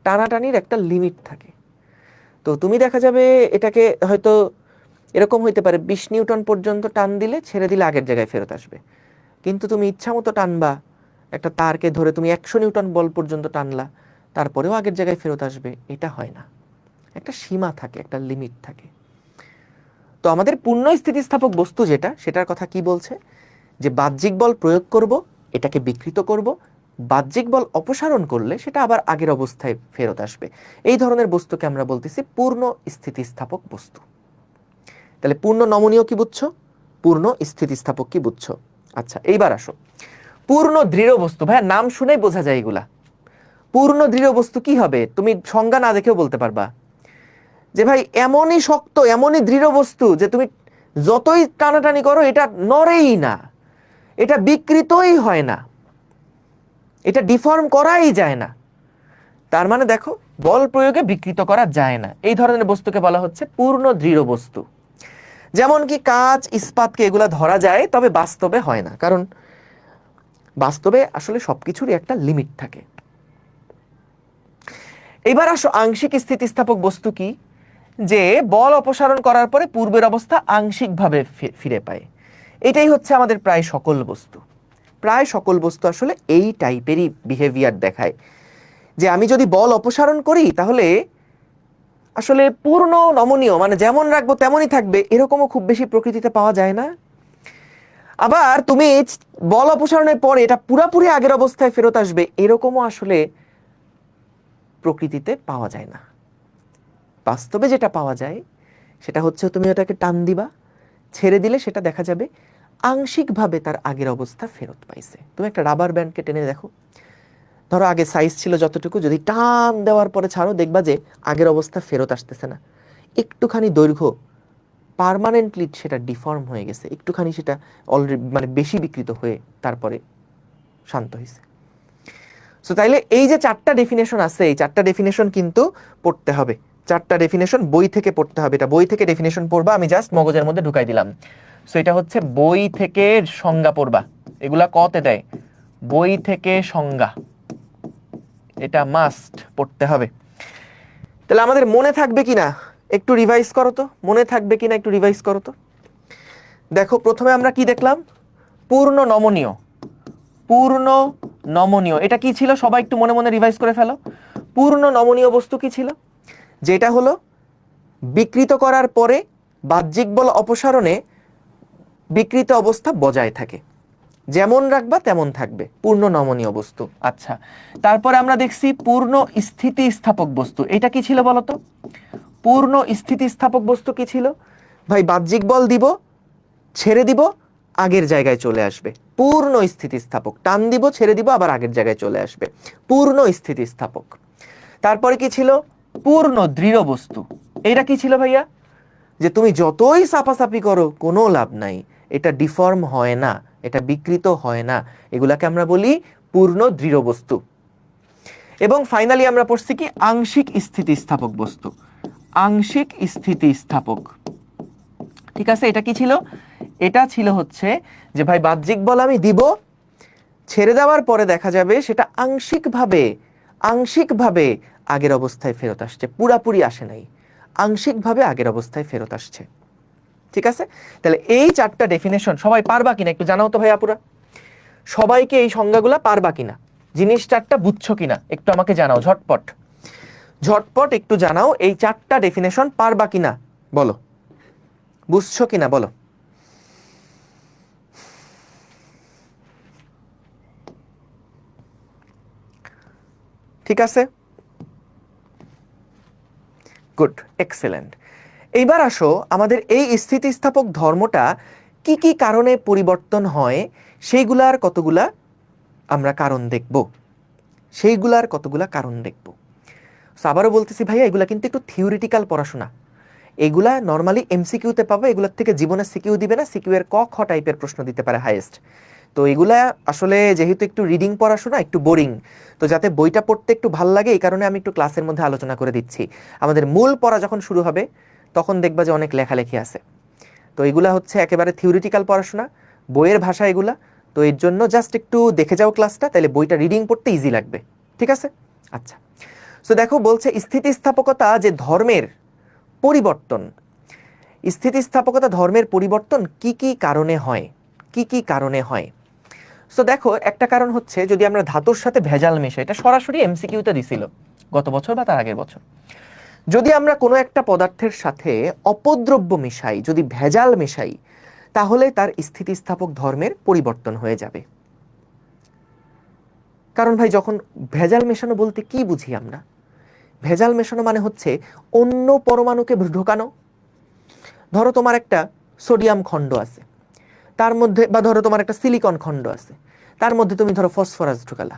টানাটানির একটা লিমিট থাকে। তো তুমি দেখা যাবে এটাকে হয়তো এরকম হইতে পারে 20 নিউটন পর্যন্ত টান দিলে ছেড়ে দিলে আগের জায়গায় ফেরত আসবে, কিন্তু তুমি ইচ্ছা মতো টানবা, একটা তারকে ধরে তুমি 100 নিউটন বল পর্যন্ত টানলা, তারপরেও আগের জায়গায় ফেরত আসবে, এটা হয় না। একটা সীমা থাকে, একটা লিমিট থাকে। তো আমাদের পূর্ণ স্থিতিস্থাপক বস্তু যেটা, সেটার কথা কি বলছে, যে বাহ্যিক বল প্রয়োগ করব, এটাকে বিকৃত করব, বাহ্যিক বল অপসারণ করলে সেটা আবার আগের অবস্থায় ফেরত আসবে। এই ধরনের বস্তুকে আমরা বলতেছি পূর্ণ স্থিতিস্থাপক বস্তু। তাহলে পূর্ণ নমনীয় কি বুঝছো, পূর্ণ স্থিতিস্থাপক কি বুঝছো? আচ্ছা, এইবার আসো পূর্ণ দৃঢ় বস্তু। ভাইয়া নাম শুনেই বোঝা যায় এগুলা। পূর্ণ দৃঢ় বস্তু কি হবে, তুমি সংজ্ঞা না দেখেও বলতে পারবা যে ভাই এমনই শক্ত, এমনই দৃঢ় বস্তু যে তুমি যতই টানাটানি করো এটা নড়েই না, এটা বিকৃতই হয় না, এটা ডিফর্ম করাই যায় না। তার মানে দেখো, বল প্রয়োগে বিকৃত করা যায় না, এই ধরনের বস্তুকে বলা হচ্ছে পূর্ণ দৃঢ় বস্তু। যেমন কি কাঁচ, ইস্পাতকে এগুলা ধরা যায়, তবে বাস্তবে হয় না, কারণ বাস্তবে আসলে সবকিছুরই একটা লিমিট থাকে। এবার আসো আংশিক স্থিতিস্থাপক বস্তু কি, যে বল অপসারণ করার পরে পূর্বের অবস্থা আংশিকভাবে ফিরে পায়। এটাই হচ্ছে আমাদের প্রায় সকল বস্তু। প্রায় সকল বস্তু আসলে এই টাইপেরই বিহেভিয়ার দেখায়, যে আমি যদি বল অপসারণ করি তাহলে আসলে পূর্ণ নমনীয়, মানে যেমন রাখবো তেমনই থাকবে, এরকমও খুব বেশি প্রকৃতিতে পাওয়া যায় না। আবার তুমি বল অপসারণের পরে এটা পুরাপুরি আগের অবস্থায় ফেরত আসবে, এরকমও আসলে প্রকৃতিতে পাওয়া যায় না। বাস্তবে যেটা পাওয়া যায় সেটা হচ্ছে তুমি ওটাকে টান দিবা, ছেড়ে দিলে সেটা দেখা যাবে আংশিকভাবে তার আগের অবস্থা ফেরত পাইছে। তুমি একটা রাবার ব্যান্ডকে টেনে দেখো, ধরো আগে সাইজ ছিল যতটুকু, যদি টান দেওয়ার পরে ছাড়ো দেখবা যে আগের অবস্থা ফেরত আসতেছে না, একটুখানি দৈর্ঘ্য পার্মানেন্টলি সেটা ডিফর্ম হয়ে গেছে, একটুখানি সেটা অলরেডি মানে বেশি বিকৃত হয়ে তারপরে শান্ত হয়েছে। সো তাইলে এই যে 4টা ডেফিনেশন আছে, এই 4টা ডেফিনেশন কিন্তু পড়তে হবে। 4টা ডেফিনেশন বই থেকে পড়তে হবে। এটা বই থেকে ডেফিনেশন পড়বা, আমি জাস্ট মগজের মধ্যে ঢুকাই দিলাম। সো এটা হচ্ছে বই থেকে সংজ্ঞা পড়বা, এগুলা কতে দেয়, বই থেকে সংজ্ঞা, এটা মাস্ট পড়তে হবে। তাহলে আমাদের মনে থাকবে কিনা একটু রিভাইজ করো তো, মনে থাকবে কিনা একটু রিভাইজ করো তো। দেখো প্রথমে আমরা কি দেখলাম, পূর্ণ নমনীয়। পূর্ণ নমনীয় এটা কি ছিল, সবাই একটু মনে মনে রিভাইজ করে ফেলো। পূর্ণ নমনীয় বস্তু কি ছিল, যেটা হলো বিকৃত করার পরে বাহ্যিক বল অপসারণে বিকৃত অবস্থা বজায় থাকে, যেমন রাখবা তেমন থাকবে, পূর্ণ নমনীয় বস্তু। আচ্ছা, তারপরে আমরা দেখছি পূর্ণ স্থিতিস্থাপক বস্তু। এটা কি ছিল বলতো, পূর্ণ স্থিতিস্থাপক বস্তু কি ছিল, ভাই বাহ্যিক বল দিব, ছেড়ে দিব, আগের জায়গায় চলে আসবে। পূর্ণ স্থিতিস্থাপক, টান দিব ছেড়ে দিব আবার আগের জায়গায় চলে আসবে, পূর্ণ স্থিতিস্থাপক। তারপরে কি ছিল? পূর্ণ দৃঢ় বস্তু। এটা কি ছিল ভাইয়া? যে তুমি যতই সাফাসাফি করো কোনো লাভ নাই, এটা ডিফর্ম হয় না, এটা বিকৃত হয় না, এগুলাকে আমরা বলি পূর্ণ দৃঢ় বস্তু। এবং ফাইনালি আমরা পড়ছি কি? আংশিক স্থিতিস্থাপক বস্তু, আংশিক স্থিতিস্থাপক। ঠিক আছে, এটা কি ছিল? এটা ছিল হচ্ছে যে ভাই বাহ্যিক বল আমি দিব, ছেড়ে দেওয়ার পরে দেখা যাবে সেটা আংশিকভাবে আংশিকভাবে আগের অবস্থায় ফেরত আসছে, পুরাপুরি আসে নাই, আংশিকভাবে আগের অবস্থায় ফেরত আসছে। ঠিক আছে, তাহলে এই চারটা ডেফিনেশন সবাই পারবা কিনা একটু জানাও তো ভাই আপুরা, সবাইকে এই সংজ্ঞাগুলা পারবা কিনা, জিনিস চারটা বুঝছো কিনা একটু আমাকে জানাও, ঝটপট ঝটপট একটু জানাও, এই চারটা ডেফিনেশন পারবা কিনা, বলো বুঝছো কিনা বলো। ঠিক আছে, গুড, এক্সেলেন্ট। এইবার আসো আমাদের এই স্থিতিস্থাপক ধর্মটা কি কি কারণে পরিবর্তন হয় সেইগুলার কতগুলা আমরা কারণ দেখব, সেইগুলার কতগুলা কারণ দেখব। আবারও বলতেছি ভাইয়া, এগুলা কিন্তু একটু থিওরিটিক্যাল পড়াশোনা, এগুলা নর্মালি এমসিকিউতে পাবো, এগুলোর থেকে জীবনে সিকিউ দিবে না, সিকিউ এর ক খ টাইপের প্রশ্ন দিতে পারে হাইয়েস্ট। তো এগুলা আসলে যেহেতু একটু রিডিং পড়াশোনা, একটু বোরিং, তো যাতে বইটা পড়তে একটু ভাল লাগে এই কারণে আমি একটু ক্লাসের মধ্যে আলোচনা করে দিচ্ছি। আমাদের মূল পড়া যখন শুরু হবে তখন দেখবা যে অনেক লেখালেখি আছে। তো এগুলা হচ্ছে একেবারে থিওরিটিক্যাল পড়াশোনা, বইয়ের ভাষা এগুলা। তো এর জন্য জাস্ট একটু দেখে যাও ক্লাসটা, তাহলে বইটা রিডিং পড়তে ইজি লাগবে। ঠিক আছে, আচ্ছা। সো দেখো বলছে স্থিতিস্থাপকতা যে ধর্মের পরিবর্তন, স্থিতিস্থাপকতা ধর্মের পরিবর্তন কি কি কারণে হয়, কি কি কারণে হয়। সো দেখো একটা কারণ হচ্ছে যদি আমরা ধাতুর সাথে ভেজাল মেশাই, এটা সরাসরি এমসিকিউতে দিছিল গত বছর বা তার আগের বছর। যদি আমরা কোনো একটা পদার্থের সাথে অপদ্রব্য মেশাই, যদি ভেজাল মেশাই, তাহলে তার স্থিতিস্থাপক ধর্মের পরিবর্তন হয়ে যাবে। কারণ ভাই যখন ভেজাল মেশানো বলতে কি বুঝি আমরা? ভেজাল মেশানো মানে হচ্ছে অন্য পরমাণুকে ঢোকানো। ধরো তোমার একটা সোডিয়াম খণ্ড আছে, তার মধ্যে, বা ধরো তোমার একটা সিলিকন খণ্ড আছে, তার মধ্যে তুমি ধরো ফসফরাস ঢুকালা,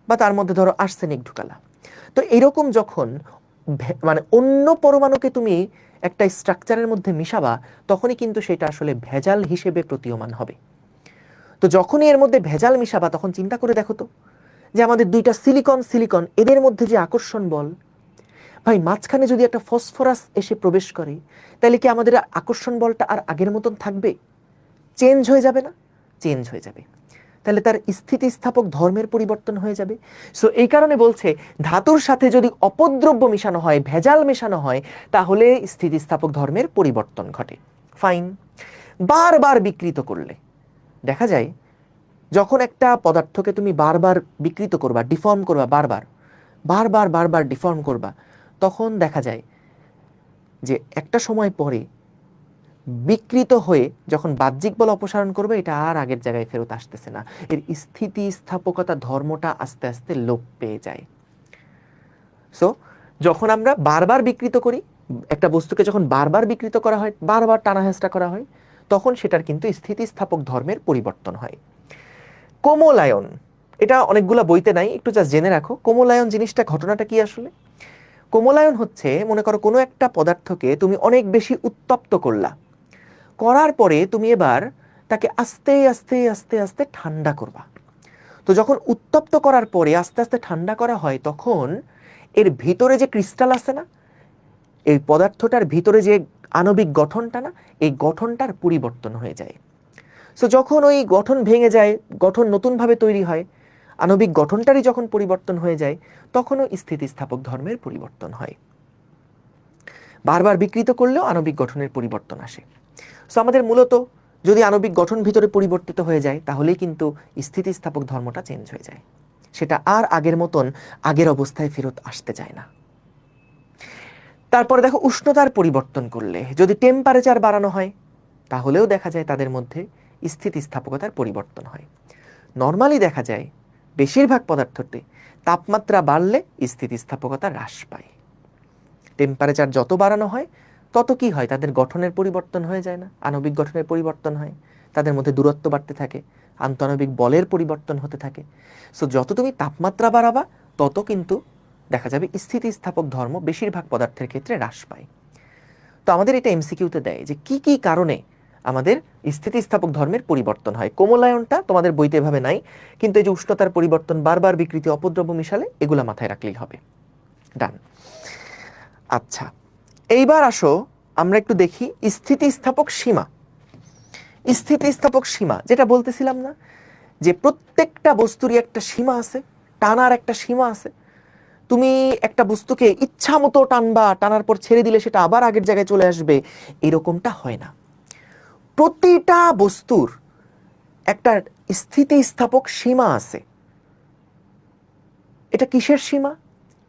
বা তার মধ্যে ধরো আর্সেনিক ঢুকালা। তো এরকম যখন মানে অন্য পরমাণুকে তুমি একটা স্ট্রাকচারের মধ্যে মিশাবা, তখনই কিন্তু সেটা আসলে ভেজাল হিসেবে প্রতীয়মান হবে। তো যখনই এর মধ্যে ভেজাল মিশাবা তখন চিন্তা করে দেখো তো, যে আমাদের দুইটা সিলিকন সিলিকন এদের মধ্যে যে আকর্ষণ বল, ভাই মাঝখানে যদি একটা ফসফরাস এসে প্রবেশ করে, তাহলে কি আমাদের আকর্ষণ বলটা আর আগের মতন থাকবে? চেঞ্জ হয়ে যাবে না? চেঞ্জ হয়ে যাবে। তাহলে তার স্থিতিস্থাপক ধর্মের পরিবর্তন হয়ে যাবে। সো এই কারণে বলছে ধাতুর সাথে যদি অপদ্রব্য মেশানো হয়, ভেজাল মেশানো হয়, তাহলে স্থিতিস্থাপক ধর্মের পরিবর্তন ঘটে। ফাইন। বারবার বিকৃত করলে দেখা যায়, যখন একটা পদার্থকে তুমি বারবার বিকৃত করবা, ডিফর্ম করবা, বারবার বারবার বারবার ডিফর্ম করবা, তখন দেখা যায় যে একটা সময় পরে বিকৃত হয়ে যখন বাহ্যিক বল অপসারণ করবে, এটা আর আগের জায়গায় ফেরত আসতেছে না, এর স্থিতিস্থাপকতা ধর্মটা আস্তে আস্তে লোপ পেয়ে যায়। সো যখন আমরা বারবার বিকৃত করি, একটা বস্তুকে যখন বারবার বিকৃত করা হয়, বারবার টানাহেঁচড়া করা হয়, তখন সেটার কিন্তু স্থিতিস্থাপক ধর্মের পরিবর্তন হয়। কোমলায়ন, এটা অনেকগুলা বইতে নাই, একটু জাস্ট জেনে রাখো কোমলায়ন জিনিসটা, ঘটনাটা কি আসলে। কোমলায়ন হচ্ছে, মনে করো কোনো একটা পদার্থকে তুমি অনেক বেশি উত্তপ্ত করলা, করার পরে তুমি এবার তাকে আস্তে আস্তে আস্তে আস্তে ঠান্ডা করবা। তো যখন উত্তপ্ত করার পরে আস্তে আস্তে ঠান্ডা করা হয়, তখন এর ভিতরে যে ক্রিস্টাল আছে না, এই পদার্থটার ভিতরে যে আণবিক গঠনটা না, এই গঠনটার পরিবর্তন হয়ে যায়। সো যখন ওই গঠন ভেঙে যায়, গঠন নতুনভাবে তৈরি হয়, আণবিক গঠনটারই যখন পরিবর্তন হয়ে যায়, তখনও স্থিতিস্থাপক ধর্মের পরিবর্তন হয়। বারবার বিকৃত করলেও আণবিক গঠনের পরিবর্তন আসে। সো আমাদের মূলত যদি আণবিক গঠন ভিতরে পরিবর্তিত হয়ে যায়, তাহলেই কিন্তু স্থিতিস্থাপক ধর্মটা চেঞ্জ হয়ে যায়, সেটা আর আগের মতন আগের অবস্থায় ফেরত আসতে চায় না। তারপরে দেখো উষ্ণতার পরিবর্তন করলে, যদি টেম্পারেচার বাড়ানো হয়, তাহলেও দেখা যায় তাদের মধ্যে স্থিতিস্থাপকতার পরিবর্তন হয়। নর্মালি দেখা যায় বেশিরভাগ পদার্থতে তাপমাত্রা বাড়লে স্থিতিস্থাপকতা হ্রাস পায়। টেম্পারেচার যত বাড়ানো হয় তত কি হয়, তাদের গঠনের পরিবর্তন হয়ে যায় না, আণবিক গঠনের পরিবর্তন হয়। তাদের মধ্যে দূরত্ব বাড়তে থাকে, আন্তঃআণবিক বলের পরিবর্তন হতে থাকে। সো যত তুমি তাপমাত্রা বাড়াবা তত কিন্তু দেখা যাবে স্থিতিস্থাপক ধর্ম বেশিরভাগ পদার্থের ক্ষেত্রে হ্রাস পায়। তো আমাদের এটা এমসিকিউতে দেয় যে কি কি কারণে আমাদের স্থিতিস্থাপক ধর্মের পরিবর্তন হয়। কোমলায়নটা তোমাদের বইতে এভাবে নাই, কিন্তু এই যে উষ্ণতার পরিবর্তন, বারবার বিকৃতি, অপদ্রব্য মিশালে, এগুলা মাথায় রাখলেই হবে। ডান। আচ্ছা, এইবার আসো আমরা একটু দেখি স্থিতিস্থাপক সীমা। স্থিতিস্থাপক সীমা যেটা বলতেছিলাম না, যে প্রত্যেকটা বস্তুরই একটা সীমা আছে, টানার একটা সীমা আছে। তুমি একটা বস্তুকে ইচ্ছা মতো টানবা, টানার পর ছেড়ে দিলে সেটা আবার আগের জায়গায় চলে আসবে, এরকমটা হয় না। প্রতিটা বস্তুর একটা স্থিতিস্থাপক সীমা আছে। এটা কিসের সীমা?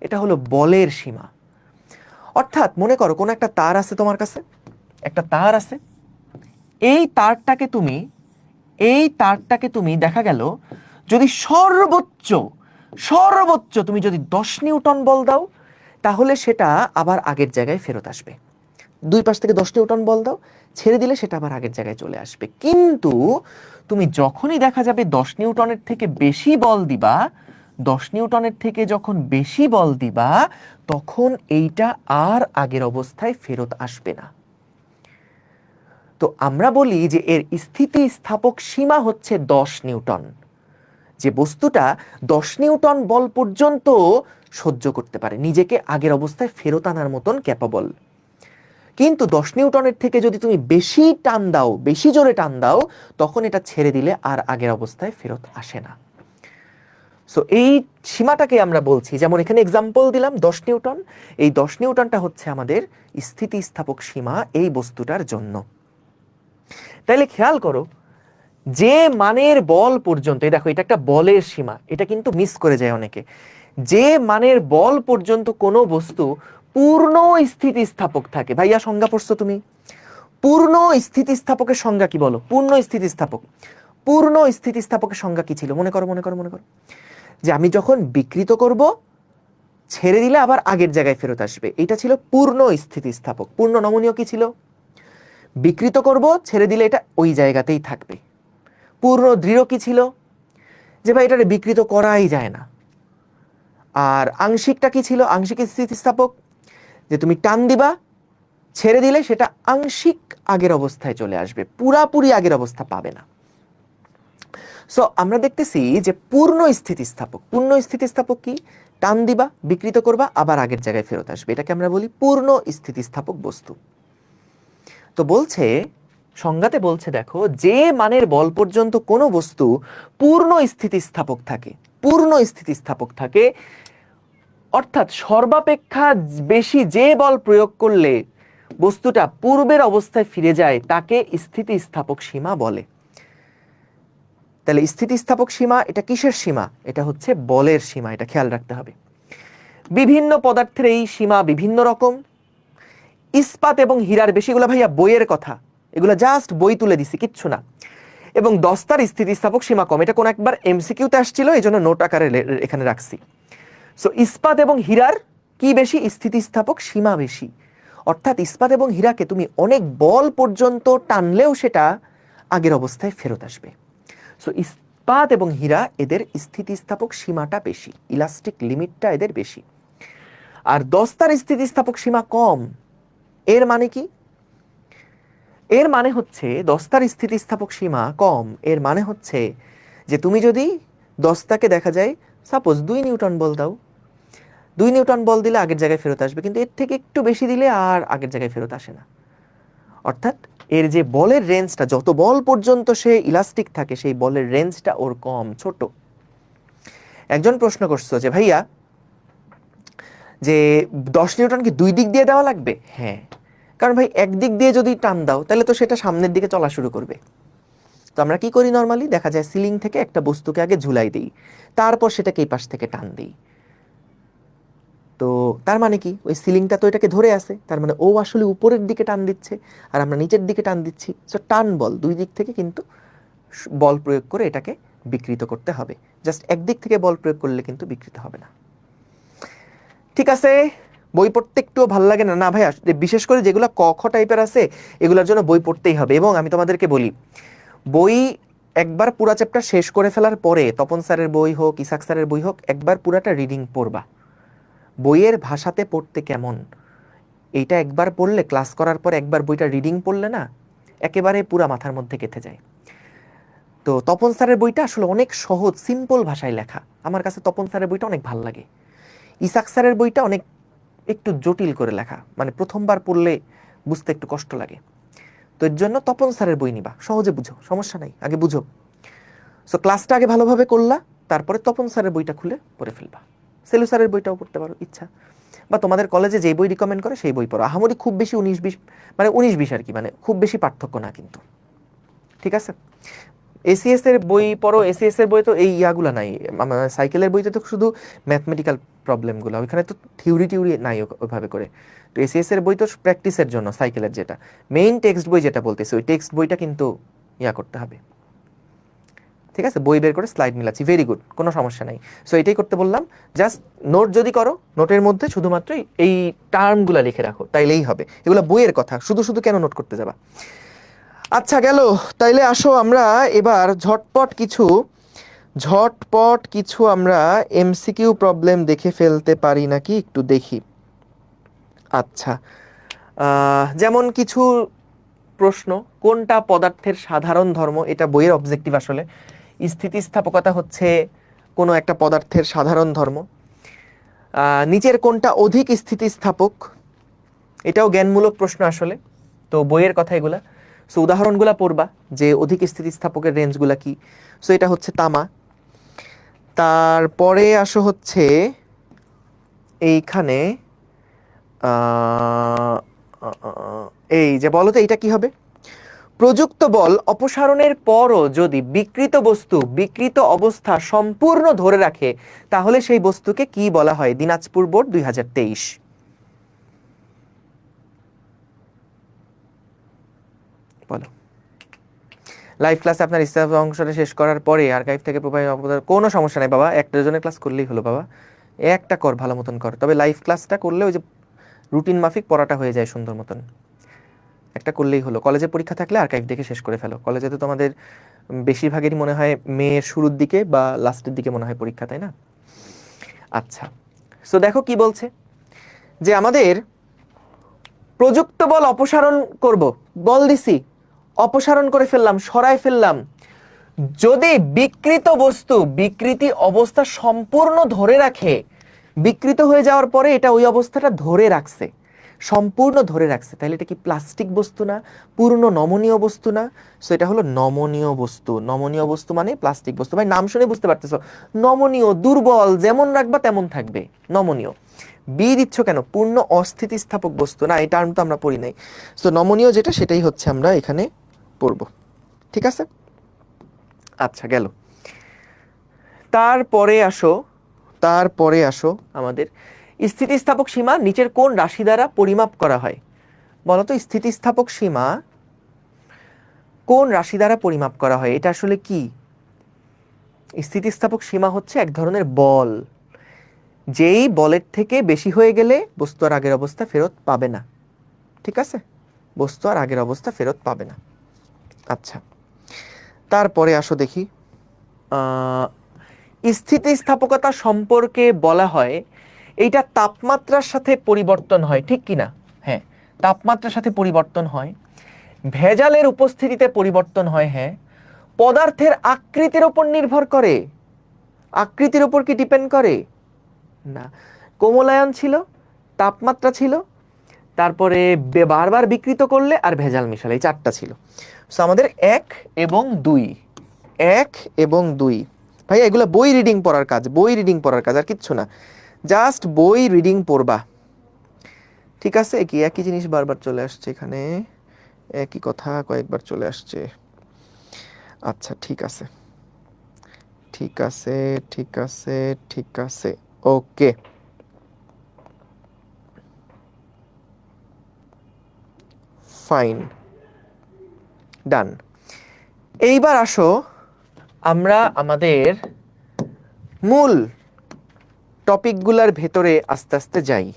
এটা হলো বলের সীমা। অর্থাৎ মনে করো কোনো একটা তার আছে, তোমার কাছে একটা তার আছে, এই তারটাকে তুমি দেখা গেল যদি সর্বোচ্চ তুমি যদি 10 নিউটন বল দাও, তাহলে সেটা আবার আগের জায়গায় ফেরত আসবে। দুই পাশ থেকে 10 নিউটন বল দাও, ছেড়ে দিলে সেটা আবার আগের জায়গায় চলে আসবে। কিন্তু তুমি যখনই দেখা যাবে 10 নিউটনের থেকে বেশি বল দিবা, 10 নিউটনের থেকে যখন বেশি বল দিবা, তখন এইটা আর আগের অবস্থায় ফেরত আসবে না। তো আমরা বলি যে এর স্থিতিস্থাপক সীমা হচ্ছে 10 নিউটন। যে বস্তুটা 10 নিউটন বল পর্যন্ত সহ্য করতে পারে, নিজেকে আগের অবস্থায় ফেরত আনার মতন ক্যাপাবল। কিন্তু 10 নিউটনের থেকে যদি তুমি বেশি টান দাও, বেশি জোরে টান দাও, তখন এটা ছেড়ে দিলে আর আগের অবস্থায় ফেরত আসে না। সো এই সীমাটাকে আমরা বলছি, যেমন এখানে এক্সাম্পল দিলাম 10 নিউটন, এই 10 নিউটনটা হচ্ছে আমাদের স্থিতিস্থাপক সীমা এই বস্তুটার জন্য। তাইলে খেয়াল করো, যে মানের বল পর্যন্ত, এই দেখো এটা একটা বলের সীমা, এটা কিন্তু মিস করে যায় অনেকে। যে মানের বল পর্যন্ত কোনো বস্তু পূর্ণ স্থিতিস্থাপক থাকে, ভাইয়া সংজ্ঞা পড়ছো তুমি? পূর্ণ স্থিতিস্থাপকের সংজ্ঞা কি বলো? পূর্ণ স্থিতিস্থাপকের সংজ্ঞা কি ছিল? মনে করো যে আমি যখন বিকৃত করব, ছেড়ে দিলে আবার আগের জায়গায় ফেরত আসবে, এটা ছিল পূর্ণ স্থিতিস্থাপক। পূর্ণ নমনীয় কি ছিল? বিকৃত করব, ছেড়ে দিলে এটা ওই জায়গাতেই থাকবে। পূর্ণ দৃঢ় কি ছিল? যে ভাই এটারে বিকৃত করাই যায় না। আর আংশিকটা কি ছিল? আংশিক স্থিতিস্থাপক, যে তুমি টান দিবা, ছেড়ে দিলে সেটা আংশিক আগের অবস্থায় চলে আসবে, পুরাপুরি আগের অবস্থা পাবে না। সো আমরা দেখতেছি যে পূর্ণ স্থিতিস্থাপক কি? টান দিবা, বিকৃত করবা, আবার আগের জায়গায় ফেরত আসবে, এটাকে আমরা বলি পূর্ণ স্থিতিস্থাপক বস্তু। তো বলছে, সংজ্ঞাতে বলছে, দেখো যে মানের বল পর্যন্ত কোনো বস্তু পূর্ণ স্থিতিস্থাপক থাকে, অর্থাৎ সর্বাপেক্ষা বেশি যে বল প্রয়োগ করলে বস্তুটা পূর্বের অবস্থায় ফিরে যায়, তাকে স্থিতিস্থাপক সীমা বলে। তাহলে স্থিতিস্থাপক সীমা এটা কিসের সীমা? এটা হচ্ছে বলের সীমা, এটা খেয়াল রাখতে হবে। বিভিন্ন পদার্থের এই সীমা বিভিন্ন রকম। ইস্পাত এবং হীরার বেশিগুলো ভাইয়া বইয়ের কথা, এগুলো জাস্ট বই তুলে দিছি, কিচ্ছু না। এবং দস্তার স্থিতিস্থাপক সীমা কম, এটা কোন একবার এমসিকিউতে আসছিল, এই জন্য নোট আকারে এখানে রাখছি। সো ইস্পাত এবং হীরার কি বেশি? স্থিতিস্থাপক সীমা বেশি। অর্থাৎ ইস্পাত এবং হীরাকে তুমি অনেক বল পর্যন্ত টানলেও সেটা আগের অবস্থায় ফেরত আসবে। সো ইস্পাত এবং হীরা, এদের স্থিতিস্থাপক সীমাটা বেশি, ইলাস্টিক লিমিটটা এদের বেশি। আর দস্তার স্থিতিস্থাপক সীমা কম। এর মানে কি? এর মানে হচ্ছে দস্তার স্থিতিস্থাপক সীমা কম, এর মানে হচ্ছে যে তুমি যদি দস্তাকে দেখা যায় সাপোজ 2 নিউটন বল দাও, 2 নিউটন বল দিলে আগের জায়গায় ফেরত আসবে, কিন্তু এর থেকে একটু বেশি দিলে আর আগের জায়গায় ফেরত আসে না। অর্থাৎ এর যে বলের রেঞ্জটা, যত বল পর্যন্ত সে ইলাস্টিক থাকে, সেই বলের রেঞ্জটা ওর কম, ছোট। একজন প্রশ্ন করছো যে ভাইয়া, যে 10 নিউটন কি 2 দিক দিয়ে দেওয়া লাগবে? হ্যাঁ, কারণ ভাই একদিক দিয়ে যদি টান দাও তাহলে তো সেটা সামনের দিকে চলা শুরু করবে। তো আমরা কি করি নরমালি, দেখা যায় সিলিং থেকে একটা বস্তুকে আগে ঝুলাই দিই, তারপর সেটাকে এই পাশ থেকে টান দিই। তো তার মানে কি, ওই সিলিংটা তো এটাকে ধরে আছে, তার মানে ও আসলে উপরের দিকে টান দিচ্ছে আর আমরা নিচের দিকে টান দিচ্ছি। সো টান বল দুই দিক থেকে কিন্তু বল প্রয়োগ করে এটাকে বিকৃত করতে হবে। জাস্ট একদিক থেকে বল প্রয়োগ করলে কিন্তু বিকৃত হবে না। ঠিক আছে, বই পড়তে একটুও ভালো লাগে না? না ভাইয়া, বিশেষ করে যেগুলো ক খ টাইপের আছে এগুলোর জন্য বই পড়তেই হবে। এবং আমি তোমাদেরকে বলি, বই একবার পুরা চ্যাপ্টার শেষ করে ফেলার পরে তপন স্যারের বই হোক, ইসাক স্যারের বই হোক, একবার পুরাটা রিডিং পড়বা। বইয়ের ভাষাতে পড়তে কেমন, এইটা একবার পড়লে, ক্লাস করার পর একবার বইটা রিডিং পড়লে না একেবারে পুরা মাথার মধ্যে গেঁথে যায়। তো তপন স্যারের বইটা আসলে অনেক সহজ, সিম্পল ভাষায় লেখা। আমার কাছে তপন স্যারের বইটা অনেক ভালো লাগে। ইসাক স্যারের বইটা অনেক একটু জটিল করে লেখা, মানে প্রথমবার পড়লে বুঝতে একটু কষ্ট লাগে। তো এর জন্য তপন স্যারের বই নিবা, সহজে বুঝো, সমস্যা নাই, আগে বুঝো। সো ক্লাসটা আগে ভালোভাবে করলা, তারপরে তপন স্যারের বইটা খুলে পড়ে ফেলবা। সেলু স্যারের বইটাও পড়তে পারো ইচ্ছা, বা তোমাদের কলেজে যেই বই রিকমেন্ড করে সেই বই পড়ো। আহামরি খুব বেশি 19-20, মানে 19-20 আর কি, মানে খুব বেশি পার্থক্য না কিন্তু, ঠিক আছে। এসিএস এর বই পড়ো, এসিএস এর বই তো এই ইয়াগুলা নাই, সাইকেলের বইতে তো শুধু ম্যাথমেটিক্যাল প্রবলেমগুলো, ওইখানে তো থিওরি নাই ওইভাবে করে। তো এসিএস এর বই তো প্র্যাকটিসের জন্য, সাইকেলের যেটা মেইন টেক্সট বই যেটা বলতেছে, ওই টেক্সট বইটা কিন্তু ইয়া করতে হবে, ঠিক আছে। বই বের করে স্লাইড মিলাচ্ছি, ভেরি গুড, কোনো সমস্যা নাই। সো এটাই করতে বললাম। জাস্ট নোট যদি করো, নোটের মধ্যে শুধুমাত্র এই টার্মগুলো লিখে রাখো, তাইলেই হবে। এগুলো বইয়ের কথা, শুধু শুধু কেন নোট করতে যাবা। আচ্ছা গেল, তাইলে আসো আমরা এবার ঝটপট কিছু আমরা এমসিকিউ প্রবলেম দেখে ফেলতে পারি নাকি একটু দেখি। আচ্ছা, যেমন কিছু প্রশ্ন, কোনটা পদার্থের সাধারণ ধর্ম, এটা বইয়ের অবজেক্টিভ আসলে। স্থিতিস্থাপকতা হচ্ছে কোনো একটা পদার্থের সাধারণ ধর্ম। নিচের কোনটা অধিক স্থিতিস্থাপক, এটাও জ্ঞানমূলক প্রশ্ন আসলে, তো বইয়ের কথা এগুলা। সো উদাহরণগুলা পড়বা যে অধিক স্থিতিস্থাপকের রেঞ্জগুলা কি। সো এটা হচ্ছে তামা। তারপরে আসো হচ্ছে এইখানে এই যে বলো তো এইটা কি হবে। প্রযুক্ত বল অপসারণের পরও যদি বিকৃত বস্তু বিকৃত অবস্থা সম্পূর্ণ ধরে রাখে, তাহলে সেই বস্তুকে কি বলা হয়? দিনাজপুর বোর্ড 2023। বলো। লাইভ ক্লাসে আপনার ইস্তাফ অংশটা শেষ করার পরে আর্কাইভ থেকে প্রোভাইড কোনো সমস্যা নেই বাবা, একটা জনের ক্লাস করলেই হলো বাবা, একটা কর, ভালো মতন কর। তবে লাইভ ক্লাসটা করলে ওই যে রুটিন মাফিক পড়াটা হয়ে যায় সুন্দর মতন, একটা করলেই হলো। কলেজে পরীক্ষা থাকলে আর্কাইভ দেখে শেষ করে ফেলো। কলেজে তো তোমাদের বেশিরভাগেরই মনে হয় মেয়ের শুরুর দিকে বা লাস্টের দিকে মনে হয় পরীক্ষা, তাই না? আচ্ছা, সো দেখো কি বলছে, যে আমাদের প্রযুক্ত বল অপসারণ করব, বল দিছি, অপসারণ করে ফেললাম, সরায় ফেললাম। যদি বিকৃত বস্তু বিকৃতি অবস্থা সম্পূর্ণ ধরে রাখে, বিকৃত হয়ে যাওয়ার পরে এটা ওই অবস্থাটা ধরে রাখছে, সম্পূর্ণ ধরে রাখছে, তাহলে এটা কি প্লাস্টিক বস্তু না, পূর্ণ নমনীয় বস্তু না? সো এটা হলো নমনীয় বস্তু। নমনীয় বস্তু মানে প্লাস্টিক বস্তু। ভাই নাম শুনে বুঝতে পারতেছো, নমনীয়, দুর্বল, যেমন রাখবা তেমন থাকবে, নমনীয়। বি দিচ্ছ কেন? পূর্ণ অস্থিতিস্থাপক বস্তু না, এই টার্ম তো আমরা পড়ি নাই। সো নমনীয় যেটা, সেটাই হচ্ছে আমরা এখানে পড়ব, ঠিক আছে। আচ্ছা গেল। তারপরে আসো আমাদের স্থিতিস্থাপক সীমা নিচের কোন রাশি দ্বারা পরিমাপ করা হয়? বলতো স্থিতিস্থাপক সীমা কোন রাশি দ্বারা পরিমাপ করা হয়? এটা আসলে কি? স্থিতিস্থাপক সীমা হচ্ছে এক ধরনের বল, যেই বলের থেকে বেশি হয়ে গেলে বস্তু আর আগের অবস্থা ফেরত পাবে না, ঠিক আছে, বস্তু আর আগের অবস্থা ফেরত পাবে না। আচ্ছা, তারপরে আসো দেখি, স্থিতিস্থাপকতা সম্পর্কে বলা হয় এইটা তাপমাত্রার সাথে পরিবর্তন হয়, ঠিক কিনা? হ্যাঁ, তাপমাত্রার সাথে পরিবর্তন হয়। ভেজালের উপস্থিতিতে পরিবর্তন হয়, হ্যাঁ। পদার্থের আকৃতির উপর নির্ভর করে, আকৃতির উপর কি ডিপেন্ড করে? না। কোমলায়ন ছিল, তাপমাত্রা ছিল, তারপরে বারবার বিকৃত করলে, আর ভেজাল মিশালে, এই চারটা ছিল। সো আমাদের 1 এবং 2, 1 এবং 2, ভাই এগুলো বই রিডিং পড়ার কাজ, বই রিডিং পড়ার কাজ, আর কিচ্ছু না, জাস্ট বই রিডিং পড়বা, ঠিক আছে। কি একই জিনিস বারবার চলে আসছে এখানে, একই কথা কয়েকবার চলে আসছে। আচ্ছা ঠিক আছে, ঠিক আছে, ঠিক আছে, ঠিক আছে, ওকে, ফাইন, ডান। এইবার আসো আমরা আমাদের মূল টপিকগুলার ভেতরে আস্তে আস্তে যাই,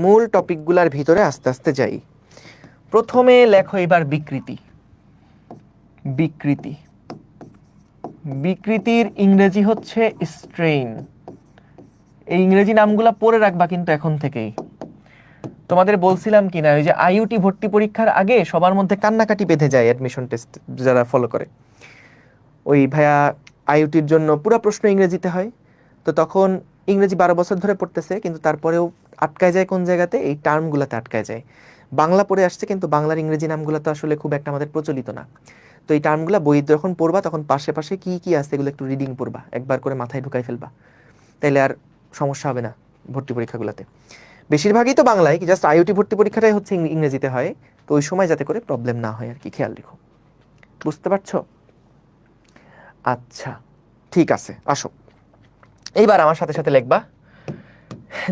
মূল টপিকগুলার ভিতরে আস্তে আস্তে যাই। প্রথমে লেখো এবার বিকৃতি। বিকৃতি। বিকৃতির ইংরেজি হচ্ছে স্ট্রেইন। এই ইংরেজি নামগুলো পড়ে রাখবা কিন্তু এখন থেকেই। তোমাদের বলছিলাম কিনা ওই যে আইইউটি ভর্তি পরীক্ষার আগে সবার মধ্যে কান্নাকাটি বেঁধে যায় অ্যাডমিশন টেস্ট যারা ফলো করে, ওই ভাইয়া আইইউটির জন্য পুরো প্রশ্ন ইংরেজিতে হয়, তো তখন ইংরেজি 12 বছর ধরে পড়তেছে কিন্তু তারপরেও আটকায় যায় কোন জায়গাতে, এই টার্মগুলোতে আটকায় যায়। বাংলা পড়ে আসছে কিন্তু বাংলার ইংরেজি নামগুলো তো আসলে খুব একটা আমাদের প্রচলিত না। তো এই টার্মগুলো বই যখন পড়বা তখন পাশে পাশে কি কি আছে এগুলো একটু রিডিং পড়বা, একবার করে মাথায় ঢুকাই ফেলবা, তাইলে আর সমস্যা হবে না ভর্তি পরীক্ষাগুলোতে। বেশিরভাগই তো বাংলায়, জাস্ট আইইউটি ভর্তি পরীক্ষাটাই হচ্ছে ইংরেজিতে হয়, তো ওই সময় যাতে করে প্রবলেম না হয় আর কি, খেয়াল রেখো। বুঝতে পারছো? আচ্ছা ঠিক আছে, আসো এইবার আমার সাথে সাথে লিখবা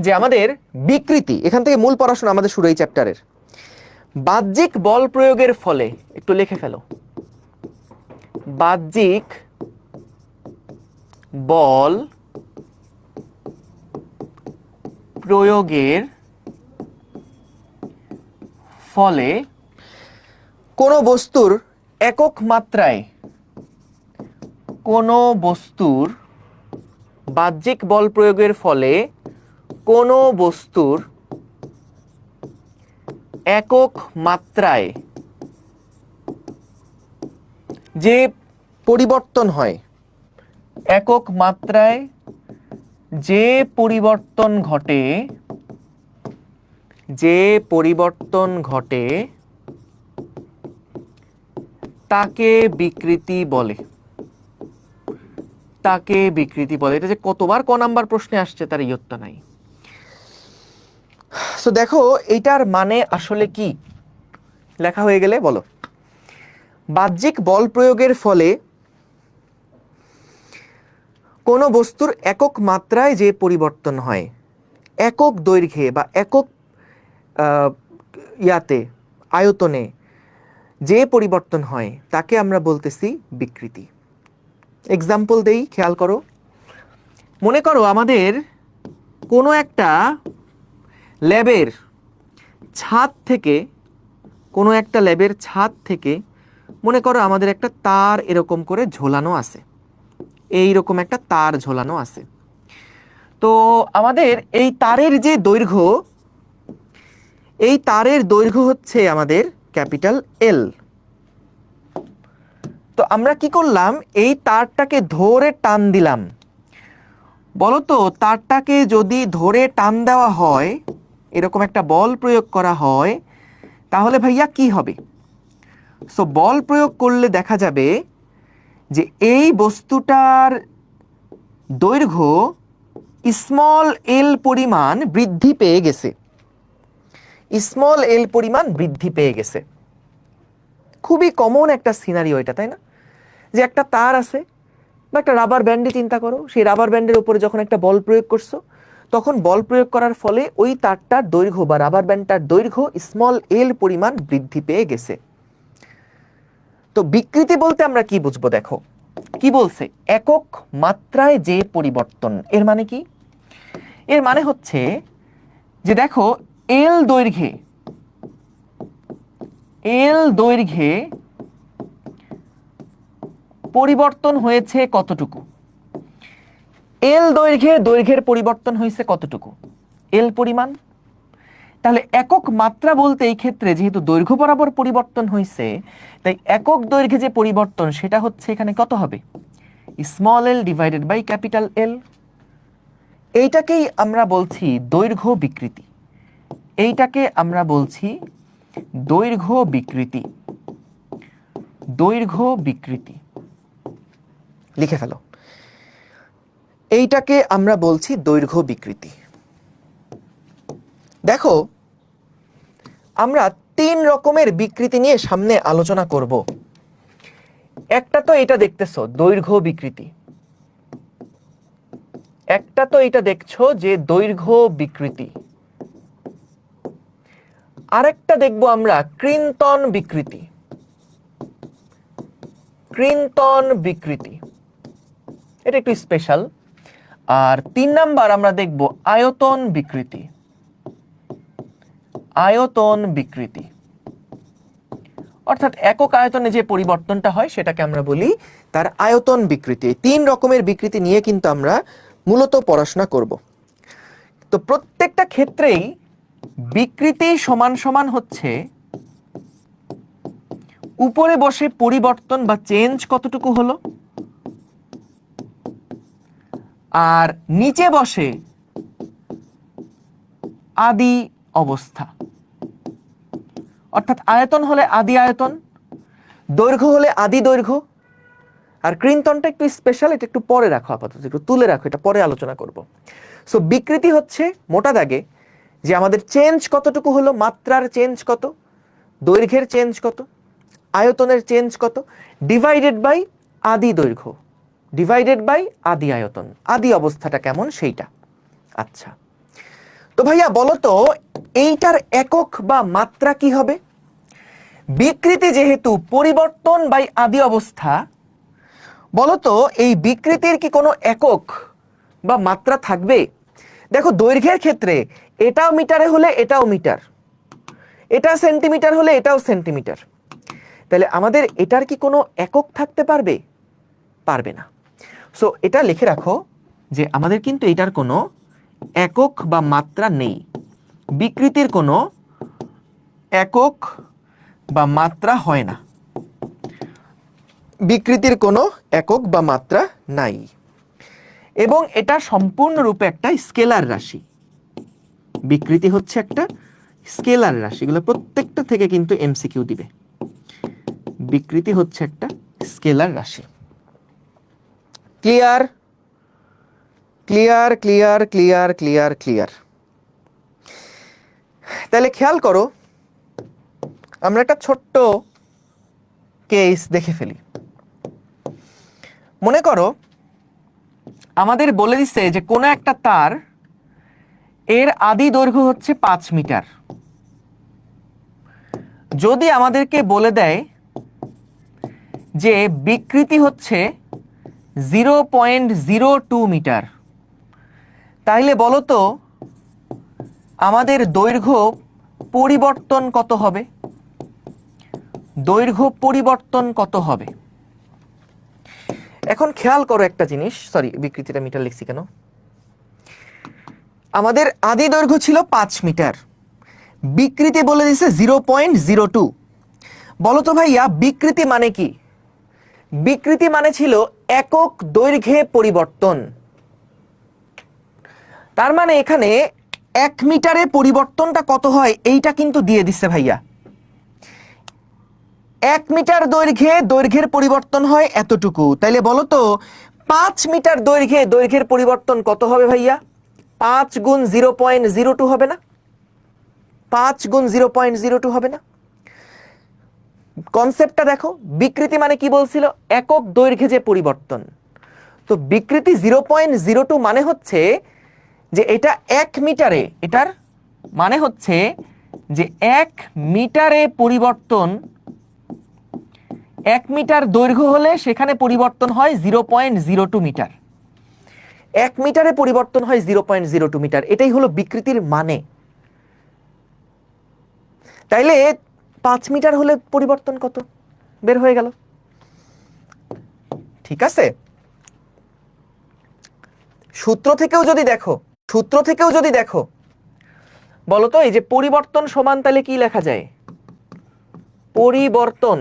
যে আমাদের বিকৃতি, এখান থেকে মূল পড়াশোনা আমাদের শুরু এই চ্যাপ্টারের। বাহ্যিক বল প্রয়োগের ফলে, একটু লিখে ফেলো, বাহ্যিক বল প্রয়োগের ফলে কোনো বস্তুর একক মাত্রায়, কোনো বস্তুর বাহ্যিক বল প্রয়োগের ফলে কোনো বস্তুর একক মাত্রায় যে পরিবর্তন হয়, একক মাত্রায় যে পরিবর্তন ঘটে, যে পরিবর্তন ঘটে তাকে বিকৃতি বলে, তাকে বিকৃতি বলে। এটা যে কতবার ক নাম্বার প্রশ্নে আসছে তার ইয়ত্তা নাই। সো দেখো এইটার মানে আসলে কি, লেখা হয়ে গেলে বলো। বাহ্যিক বল প্রয়োগের ফলে কোনো বস্তুর একক মাত্রায় যে পরিবর্তন হয়, একক দৈর্ঘ্যে বা একক ইয়াতে আয়তনে যে পরিবর্তন হয় তাকে আমরা বলতেছি বিকৃতি। এক্সাম্পল দেই, খেয়াল করো। মনে করো আমাদের কোনো একটা ল্যাবের ছাদ থেকে, কোনো একটা ল্যাবের ছাদ থেকে মনে করো আমাদের একটা তার এরকম করে ঝোলানো আছে, এইরকম একটা তার ঝোলানো আছে। তো আমাদের এই তারের যে দৈর্ঘ্য, এই তারের দৈর্ঘ্য হচ্ছে আমাদের ক্যাপিটাল এল। তো আমরা কি করলাম, এই তারটাকে ধরে টান দিলাম। বলতো তারটাকে যদি ধরে টান দেওয়া হয়, এরকম একটা বল প্রয়োগ করা হয়, তাহলে ভাইয়া কি হবে? সো বল প্রয়োগ করলে দেখা যাবে যে এই বস্তুটার দৈর্ঘ্য স্মল এল পরিমাণ বৃদ্ধি পেয়ে গেছে, স্মল এল পরিমাণ বৃদ্ধি পেয়ে গেছে। খুবই কমন একটা সিনারিও এটা, তাই না? যে একটা তার আছে বা একটা রাবার ব্যান্ডে চিন্তা করো, সেই রাবার ব্যান্ডের উপরে যখন একটা বল প্রয়োগ করছো, তখন বল প্রয়োগ করার ফলে ওই তারটার দৈর্ঘ্য বা রাবার ব্যান্ডটার দৈর্ঘ্য স্মল এল পরিমাণ বৃদ্ধি পেয়ে গেছে। তো বিকৃতি বলতে আমরা কি বুঝবো? দেখো কি বলছে, একক মাত্রায় যে পরিবর্তন। এর মানে কি? এর মানে হচ্ছে যে দেখো এল দৈর্ঘ্যে, এল দৈর্ঘ্যে পরিবর্তন হয়েছে কতটুকু? এল দৈর্ঘ্যে দৈর্ঘ্যের পরিবর্তন হয়েছে কতটুকু? এল পরিমাণ। তাহলে একক মাত্রা বলতে এই ক্ষেত্রে যেহেতু দৈর্ঘ্য বরাবর পরিবর্তন হয়েছে, তাই একক দৈর্ঘ্যে যে পরিবর্তন সেটা হচ্ছে এখানে কত হবে? Small L divided by capital L. এইটাকেই আমরা বলছি দৈর্ঘ্য বিকৃতি, এইটাকে আমরা বলছি দৈর্ঘ্য বিকৃতি। দৈর্ঘ্য বিকৃতি লিখে ফেলো, এইটাকে আমরা বলছি দৈর্ঘ্য বিকৃতি। দেখো আমরা 3 রকমের বিকৃতি নিয়ে সামনে আলোচনা করব। একটা তো এটা দেখতেছো দৈর্ঘ্য বিকৃতি, একটা তো এটা দেখছো যে দৈর্ঘ্য বিকৃতি, আরেকটা দেখবো আমরা কৃন্তন বিকৃতি। কৃন্তন বিকৃতি এটা একটু স্পেশাল। আর 3 নাম্বার আমরা দেখব আয়তন বিকৃতি। আয়তন বিকৃতি অর্থাৎ একক আয়তনে যে পরিবর্তনটা হয় সেটাকে আমরা বলি তার আয়তন বিকৃতি। এই 3 রকমের বিকৃতি নিয়ে কিন্তু আমরা মূলত পড়াশোনা করব। তো প্রত্যেকটা ক্ষেত্রেই বিকৃতি সমান সমান হচ্ছে উপরে বসে পরিবর্তন বা চেঞ্জ কতটুকু হলো, আর নিচে বসে আদি অবস্থা। অর্থাৎ আয়তন হলে আদি আয়তন, দৈর্ঘ্য হলে আদি দৈর্ঘ্য। আর কৃন্তনটা একটু স্পেশাল, এটা একটু পরে রাখো, আপাতত একটু তুলে রাখো, এটা পরে আলোচনা করব। সো বিকৃতি হচ্ছে মোটা দাগে যে আমাদের চেঞ্জ কতটুকু হলো, মাত্রার চেঞ্জ কত, দৈর্ঘ্যের চেঞ্জ কত, আয়তনের চেঞ্জ কত, ডিভাইডেড বাই আদি দৈর্ঘ্য, ডিভাইডেড বাই আদি আয়তন, আদি অবস্থাটা কেমন সেইটা। আচ্ছা, তো ভাইয়া বলো তো এইটার একক বা মাত্রা কি হবে? বিকৃতি যেহেতু পরিবর্তন বাই আদি অবস্থা, বলো তো এই বিকৃতির কি কোনো একক বা মাত্রা থাকবে? দেখো দৈর্ঘ্যের ক্ষেত্রে এটাও মিটারে হলে এটাও মিটার, এটা সেন্টিমিটার হলে এটাও সেন্টিমিটার, তাহলে আমাদের এটার কি কোনো একক থাকতে পারবে? পারবে না। সো এটা লিখে রাখো যে আমাদের কিন্তু এটার কোনো একক বা মাত্রা নেই, বিকৃতির কোনো একক বা মাত্রা হয় না, বিকৃতির কোনো একক বা মাত্রা নাই, এবং এটা সম্পূর্ণরূপে একটা স্কেলার রাশি। বিকৃতি হচ্ছে একটা স্কেলার রাশি, এগুলো প্রত্যেকটা থেকে কিন্তু এমসিকিউ দিবে। বিকৃতি হচ্ছে একটা স্কেলার রাশি। Clear? Clear clear clear clear clear. তাহলে খেয়াল করো, আমরা একটা ছোট্ট কেস দেখে ফেলি। মনে করো আমাদের বলে দিচ্ছে যে কোনো একটা তার এর আদি দৈর্ঘ্য হচ্ছে 5 মিটার। যদি আমাদেরকে বলে দেয় যে বিকৃতি হচ্ছে 0.02 মিটার, তাহলে বলো তো আমাদের দৈর্ঘ্য পরিবর্তন কত হবে? দৈর্ঘ্য পরিবর্তন কত হবে? এখন খেয়াল করো একটা জিনিস, সরি বিকৃতিটা মিটার লিখছি কেন, আমাদের আদি দৈর্ঘ্য ছিল 5 মিটার, বিকৃতি বলে দিছে 0.02। বলো তো ভাইয়া বিকৃতি মানে কি? বিকৃতি মানে ছিল একক দৈর্ঘ্যে পরিবর্তন। তার মানে এখানে 1 মিটারে পরিবর্তনটা কত হয় এইটা কিন্তু দিয়ে দিচ্ছে ভাইয়া। 1 মিটার দৈর্ঘ্যের পরিবর্তন হয় এতটুকু, তাইলে বলো তো 5 মিটার দৈর্ঘ্যের পরিবর্তন কত হবে ভাইয়া? 5 গুণ 0.02 হবে না? 5 গুণ 0.02 হবে না? কনসেপ্টটা দেখো, বিকৃতি মানে কি বলছিল? একক দৈর্ঘ্যে যে পরিবর্তন। তো বিকৃতি 0.02 মানে হচ্ছে যে এটা 1 মিটারে, এটার মানে হচ্ছে যে 1 মিটারে পরিবর্তন, 1 মিটার দৈর্ঘ্য হলে সেখানে পরিবর্তন হয় 0.02 মিটার। 1 মিটারে পরিবর্তন হয় 0.02 মিটার, এটাই হলো বিকৃতির মানে। তাইলে 5 মিটার হলে পরিবর্তন কত বের হয়ে গেল। ঠিক আছে, সূত্র থেকেও যদি দেখো বলো তো এই যে পরিবর্তন সমান, তাহলে কি লেখা যায়? পরিবর্তন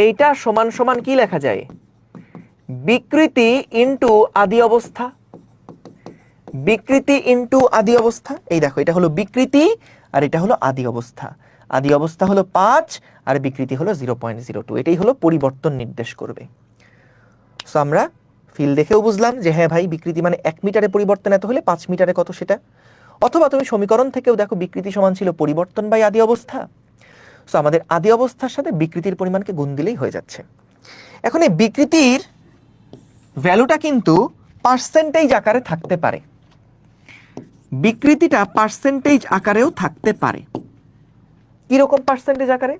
এইটা সমান সমান কি লেখা যায়? বিকৃতি ইনটু আদি অবস্থা। বিকৃতি ইনটু আদি অবস্থা, এই দেখো এটা হলো বিকৃতি আর এটা হলো আদি অবস্থা। আদি অবস্থা হলো 5 আর বিকৃতি হলো 0.02, এটাই হলো পরিবর্তন নির্দেশ করবে। সো আমরা ফিল দেখেও বুঝলাম যে হ্যাঁ ভাই বিকৃতি মানে 1 মিটারে পরিবর্তন এত হলে 5 মিটারে কত সেটা। অথবা তুমি সমীকরণ থেকেও দেখো বিকৃতি সমান ছিল পরিবর্তন বাই আদি অবস্থা। সো আমাদের আদি অবস্থার সাথে বিকৃতির পরিমাণকে গুণ দিলেই হয়ে যাচ্ছে। এখন এই বিকৃতির ভ্যালুটা কিন্তু পার্সেন্টেজ আকারে থাকতে পারে, বিকৃতিটা পার্সেন্টেজ আকারেও থাকতে পারে। কিরকম পার্সেন্টেজ আকারে?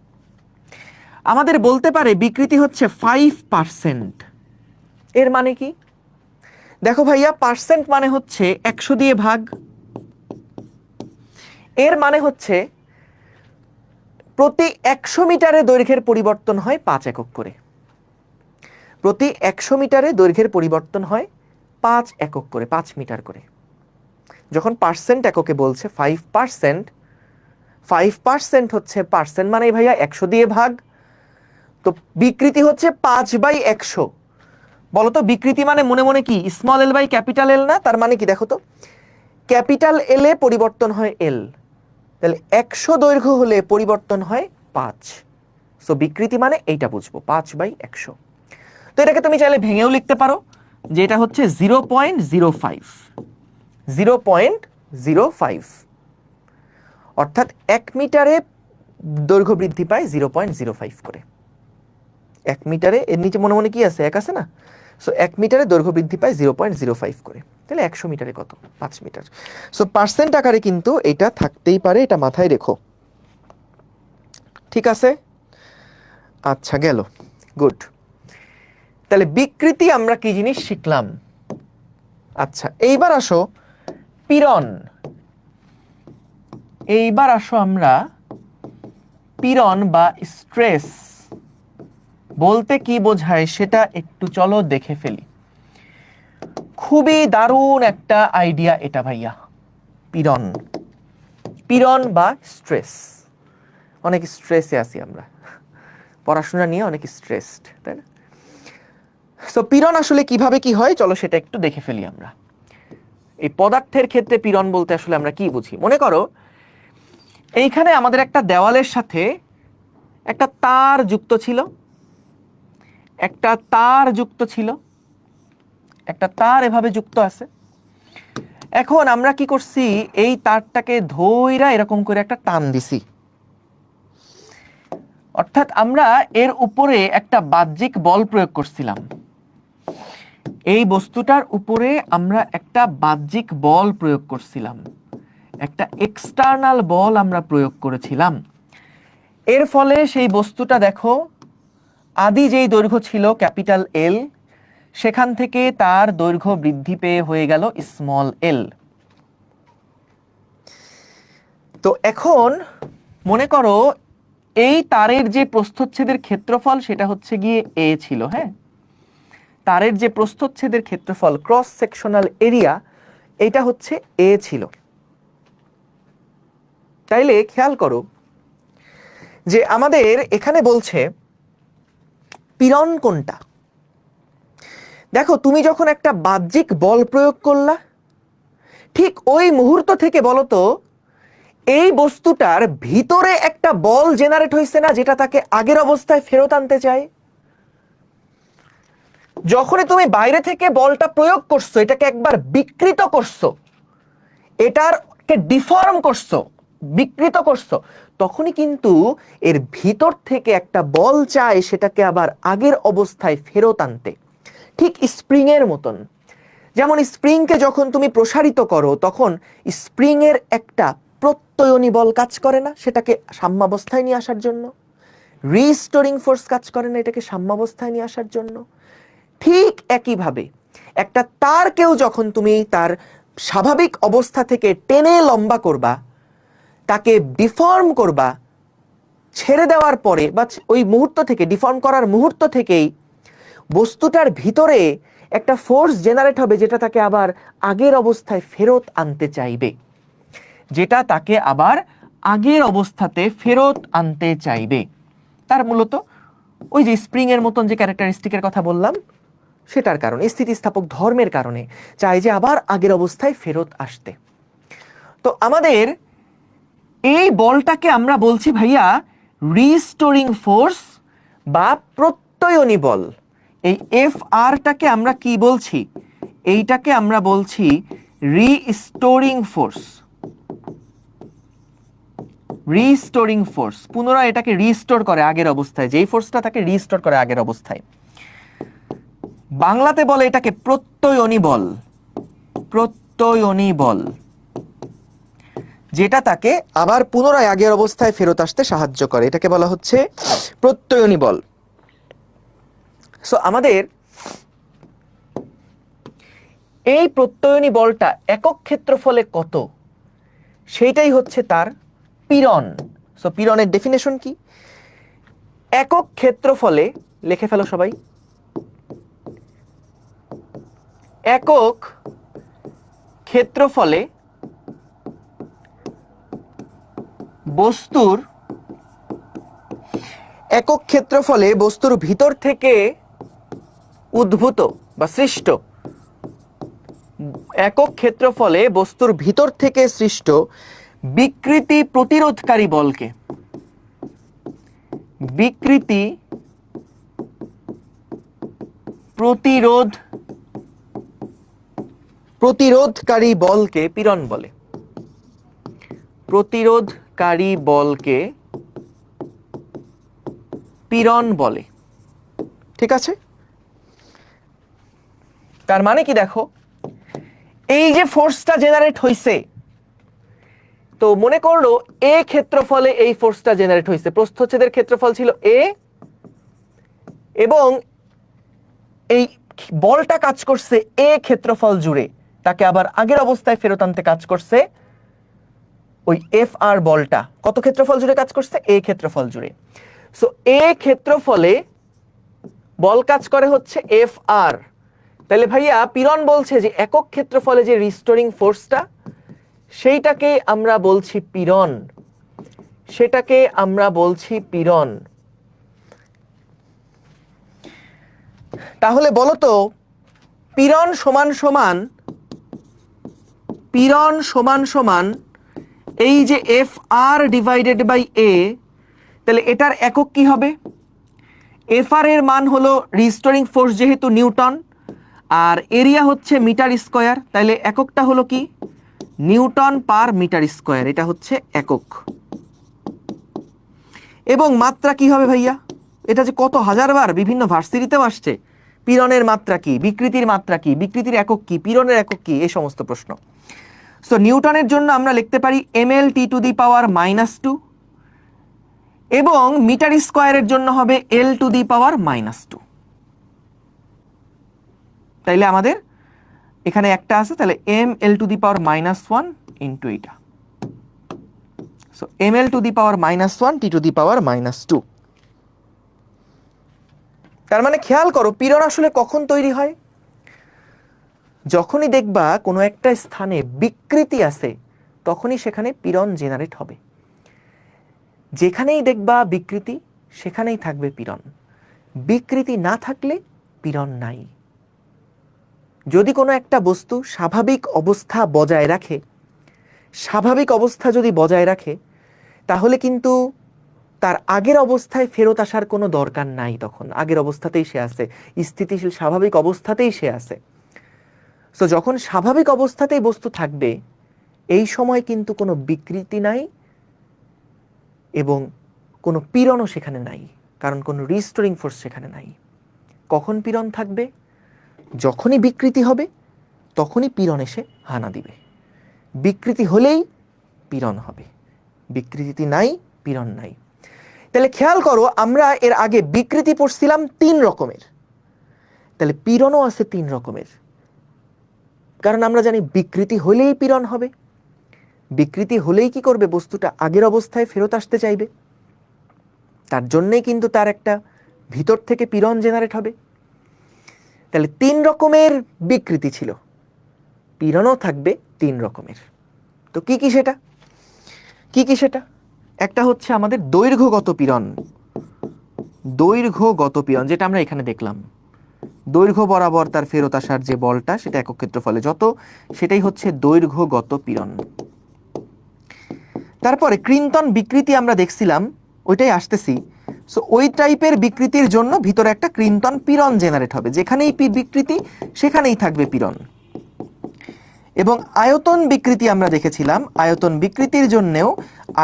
আমাদের বলতে পারে বিকৃতি হচ্ছে 5%। এর মানে কি? দেখো ভাইয়া পার্সেন্ট মানে হচ্ছে 100 দিয়ে ভাগ, এর মানে হচ্ছে প্রতি 100 মিটারে দৈর্ঘ্যের পরিবর্তন হয় 5 একক করে। প্রতি 100 মিটারে দৈর্ঘ্যের পরিবর্তন হয় 5 একক করে, 5 মিটার করে। যখন পার্সেন্ট এককে বলছে 5%, 5% হচ্ছে পার্সেন্ট মানে ভাইয়া 100 দিয়ে ভাগ, তো বিকৃতি হচ্ছে 5/100। বলো তো বিকৃতি মানে মনে মনে কি small L by capital L না? তার মানে কি দেখো তো, ক্যাপিটাল এল এ পরিবর্তন হয় এল, তাহলে 100 দৈর্ঘ্য হলে পরিবর্তন হয় 5। সো বিকৃতি মানে এইটা বুঝবো, 5/100। তো এটাকে তুমি চাইলে ভেঙেও লিখতে পারো যে এটা হচ্ছে 0.05, 0.05, অর্থাৎ 1 মিটারে দৈর্ঘ্য বৃদ্ধি পায় 0.05 করে। 1 মিটারে, এর নিচে মনে মনে কি আছে, 1 আছে না? সো 1 মিটারে দৈর্ঘ্য বৃদ্ধি পায় 0.05 করে, তাহলে 100 মিটারে কত? 5 মিটার। সো পার্সেন্ট আকারে কিন্তু এটা থাকতেই পারে, এটা মাথায় রেখো। ঠিক আছে, আচ্ছা গেল, গুড। তাহলে বিকৃতি আমরা কি জিনিস শিখলাম। আচ্ছা এইবার আসো পীড়ন। এইবার আসো আমরা পীড়ন বা স্ট্রেস বলতে কি বোঝায় সেটা একটু চলো দেখে ফেলি। খুবই দারুণ একটা আইডিয়া এটা ভাইয়া, পীড়ন। পীড়ন বা স্ট্রেস, অনেক স্ট্রেসে আছি আমরা, পড়াশোনা নিয়ে অনেক স্ট্রেসড, তাই না? সো পীড়ন আসলে কিভাবে কি হয় চলো সেটা একটু দেখে ফেলি আমরা। এই পদার্থের ক্ষেত্রে পীড়ন বলতে আসলে আমরা কি বুঝি? মনে করো এইখানে আমাদের একটা দেওয়ালের সাথে একটা তার যুক্ত ছিল, একটা তার যুক্ত ছিল, একটা তার এভাবে যুক্ত আছে। এখন আমরা কি করছি, এই তারটাকে ধইরা এরকম করে একটা টান দিছি, অর্থাৎ আমরা এর উপরে একটা বাহ্যিক বল প্রয়োগ করছিলাম। এই বস্তুটার উপরে আমরা একটা বাহ্যিক বল প্রয়োগ করছিলাম, একটা এক্সটার্নাল বল আমরা প্রয়োগ করেছিলাম। এর ফলে সেই বস্তুটা দেখো আদি যেই দৈর্ঘ্য ছিল ক্যাপিটাল এল, সেখান থেকে তার দৈর্ঘ্য বৃদ্ধি পেয়ে হয়ে গেল স্মল এল। তো এখন মনে করো এই তারের যে প্রস্থচ্ছেদের ক্ষেত্রফল সেটা হচ্ছে গিয়ে এ ছিল, হ্যাঁ, তারের যে প্রস্থচ্ছেদের ক্ষেত্রফল ক্রস সেকশনাল এরিয়া এটা হচ্ছে এ ছিল। তাইলে খেয়াল করো যে আমাদের এখানে বলছে পীড়ন কোনটা। দেখো তুমি যখন একটা বাহ্যিক বল প্রয়োগ করলা, ঠিক ওই মুহূর্ত থেকে বলো তো এই বস্তুটার ভিতরে একটা বল জেনারেট হয়েছে না, যেটা তাকে আগের অবস্থায় ফেরত আনতে চায়। যখনই তুমি বাইরে থেকে বলটা প্রয়োগ করছো, এটাকে একবার বিকৃত করছো, এটাকে ডিফর্ম করছো, বিকৃত করছো, তখনই কিন্তু এর ভিতর থেকে একটা বল চায় সেটাকে আবার আগের অবস্থায় ফেরত আনতে। ঠিক স্প্রিং এর মতন, যেমন স্প্রিংকে যখন তুমি প্রসারিত করো তখন স্প্রিং এর একটা প্রত্যয়নী বল কাজ করে না সেটাকে সাম্যাবস্থায় নিয়ে আসার জন্য, রিস্টোরিং ফোর্স কাজ করে না এটাকে সাম্যাবস্থায় নিয়ে আসার জন্য। ঠিক একইভাবে একটা তারকেও যখন তুমি তার স্বাভাবিক অবস্থা থেকে টেনে লম্বা করবা, তাকে ডিফর্ম করবা, ছেড়ে দেওয়ার পরে বা ওই মুহূর্ত থেকে, ডিফর্ম করার মুহূর্ত থেকেই বস্তুটার ভিতরে একটা ফোর্স জেনারেট হবে যেটা তাকে আবার আগের অবস্থায় ফেরত আনতে চাইবে, যেটা তাকে আবার আগের অবস্থাতে ফেরত আনতে চাইবে। তার মূলত ওই যে স্প্রিং এর মতন যে ক্যারেক্টারিস্টিকের কথা বললাম সেটার কারণে, স্থিতিস্থাপক ধর্মের কারণে চাই যে আবার আগের অবস্থায় ফেরত আসতে। তো আমাদের এই বলটাকে আমরা বলছি ভাইয়া রিস্টোরিং ফোর্স বা প্রত্যয়নী বল। এই এফ আরটাকে আমরা কি বলছি? এইটাকে আমরা বলছি রিস্টোরিং ফোর্স। রিস্টোরিং ফোর্স পুনরায় এটাকে রিস্টোর করে আগের অবস্থায়, যেই ফোর্সটা তাকে রিস্টোর করে আগের অবস্থায়। বাংলাতে বলে এটাকে প্রত্যয়নী বল। প্রত্যয়নী বল, যেটা তাকে আবার পুনরায় আগের অবস্থায় ফেরত আসতে সাহায্য করে, এটাকে বলা হচ্ছে প্রত্যয়নী বল। সো আমাদের এই প্রত্যয়নী বলটা একক ক্ষেত্রফলে কত সেইটাই হচ্ছে তার পীড়ন। সো পীড়নের ডেফিনেশন কি? একক ক্ষেত্রফলে, লিখে ফেলো সবাই, একক ক্ষেত্রফলে বস্তুর ভিতর থেকে উদ্ভূত বা সৃষ্ট, একক ক্ষেত্রফলে বস্তুর ভিতর থেকে সৃষ্ট বিকৃতি প্রতিরোধকারী বলকে, বিকৃতি প্রতিরোধকারী বলকে পীড়ন বলে। প্রতিরোধকারী বলকে পীড়ন বলে। ঠিক আছে? তার মানে কি দেখো, এই যে ফোর্সটা জেনারেট হইছে, তো মনে করলো এ ক্ষেত্রফলে এই ফোর্সটা জেনারেট হইছে। প্রস্থচ্ছেদের ক্ষেত্রফল ছিল এ, এবং এই বলটা কাজ করছে এ ক্ষেত্রফল জুড়ে, তাকে আবার আগের অবস্থায় ফেরত আনতে কাজ করছে ওই এফ আর বলটা। কত ক্ষেত্রফল জুড়ে কাজ করছে? এ ক্ষেত্রফল জুড়ে। সো এ ক্ষেত্রফলে বল কাজ করে হচ্ছে এফ আর। তাহলে ভাইয়া পীড়ন বলছে যে একক ক্ষেত্রফলে যে রিস্টোরিং ফোর্সটা, সেইটাকে আমরা বলছি পীড়ন, সেটাকে আমরা বলছি পীড়ন। তাহলে বলো তো, পীড়ন সমান এই যে এফ আর ডিভাইডেড বাই এ, তাহলে এটার একক কি হবে? এফ আর এর মান হলো রিস্টোরিং ফোর্স যেহেতু নিউটন, আর এরিয়া হচ্ছে মিটার স্কয়ার, তাহলে এককটা হলো কি? নিউটন পার মিটার স্কয়ার, এটা হচ্ছে একক। এবং মাত্রা কি হবে ভাইয়া? এটা যে কত হাজারবার বিভিন্ন ভার্সিটিতেও আসছে, পীড়নের মাত্রা কি, বিকৃতির মাত্রা কি, বিকৃতির একক কি, পীড়নের একক কি, এই সমস্ত প্রশ্ন। সো নিউটনের জন্য আমরা লিখতে পারি ml t⁻², এবং মিটার স্কয়ারের জন্য হবে l⁻²। তাইলে আমাদের এখানে একটা আছে, তাহলে ml⁻⁻1 ইন্টু এটা। So ml⁻⁻1 t⁻²। তার মানে খেয়াল করো, পীড়ন আসলে কখন তৈরি হয়? যখনই দেখবা কোনো একটা স্থানে বিকৃতি আছে, তখনই সেখানে পীড়ন জেনারেট হবে। যেখানেই দেখবা বিকৃতি, সেখানেই থাকবে পীড়ন। বিকৃতি না থাকলে পীড়ন নাই। যদি কোনো একটা বস্তু স্বাভাবিক অবস্থা বজায় রাখে, তাহলে কিন্তু তার আগের অবস্থায় ফেরত আসার কোনো দরকার নাই। তখন আগের অবস্থাতেই সে আছে, স্থিতিশীল স্বাভাবিক অবস্থাতেই সে আছে। সো যখন স্বাভাবিক অবস্থাতেই বস্তু থাকবে, এই সময় কিন্তু কোনো বিকৃতি নাই এবং কোনো পীড়নও সেখানে নাই, কারণ কোনো রিস্টোরিং ফোর্স সেখানে নাই। কখন পীড়ন থাকবে? যখনই বিকৃতি হবে, তখনই পীড়ন এসে হানা দিবে। বিকৃতি হলেই পীড়ন হবে, বিকৃতি নাই, পীড়ন নাই। তাহলে খেয়াল করো, আমরা এর আগে বিকৃতি পড়ছিলাম 3 রকমের, তাহলে পীড়নও আছে 3 রকমের। কারণ আমরা জানি বিকৃতি হলেই পীড়ন হবে। বিকৃতি হলেই কি করবে? বস্তুটা আগের অবস্থায় ফেরত আসতে চাইবে, তার জন্যই কিন্তু তার একটা ভিতর থেকে পীড়ন জেনারেট হবে। তাহলে 3 রকমের বিকৃতি ছিল, পীড়নও থাকবে 3 রকমের। তো কি কি সেটা? একটা হচ্ছে আমাদের দৈর্ঘ্যগত পীড়ন, যেটা আমরা এখানে দেখলাম। দৈর্ঘ্য বরাবর তার ফেরত আসার যে বলটা, সেটা একক ক্ষেত্রফলে যত, সেটাই হচ্ছে দৈর্ঘ্যগত পীড়ন। তারপরে কৃন্তন বিকৃতি আমরা দেখছিলাম, ওইটাই আসতেছি। সো ওই টাইপের বিকৃতির জন্য ভিতরে একটা কৃন্তন পীড়ন জেনারেট হবে। যেখানেই বিকৃতি, সেখানেই থাকবে পীড়ন। এবং আয়তন বিকৃতি আমরা দেখেছিলাম, আয়তন বিকৃতির জন্যেও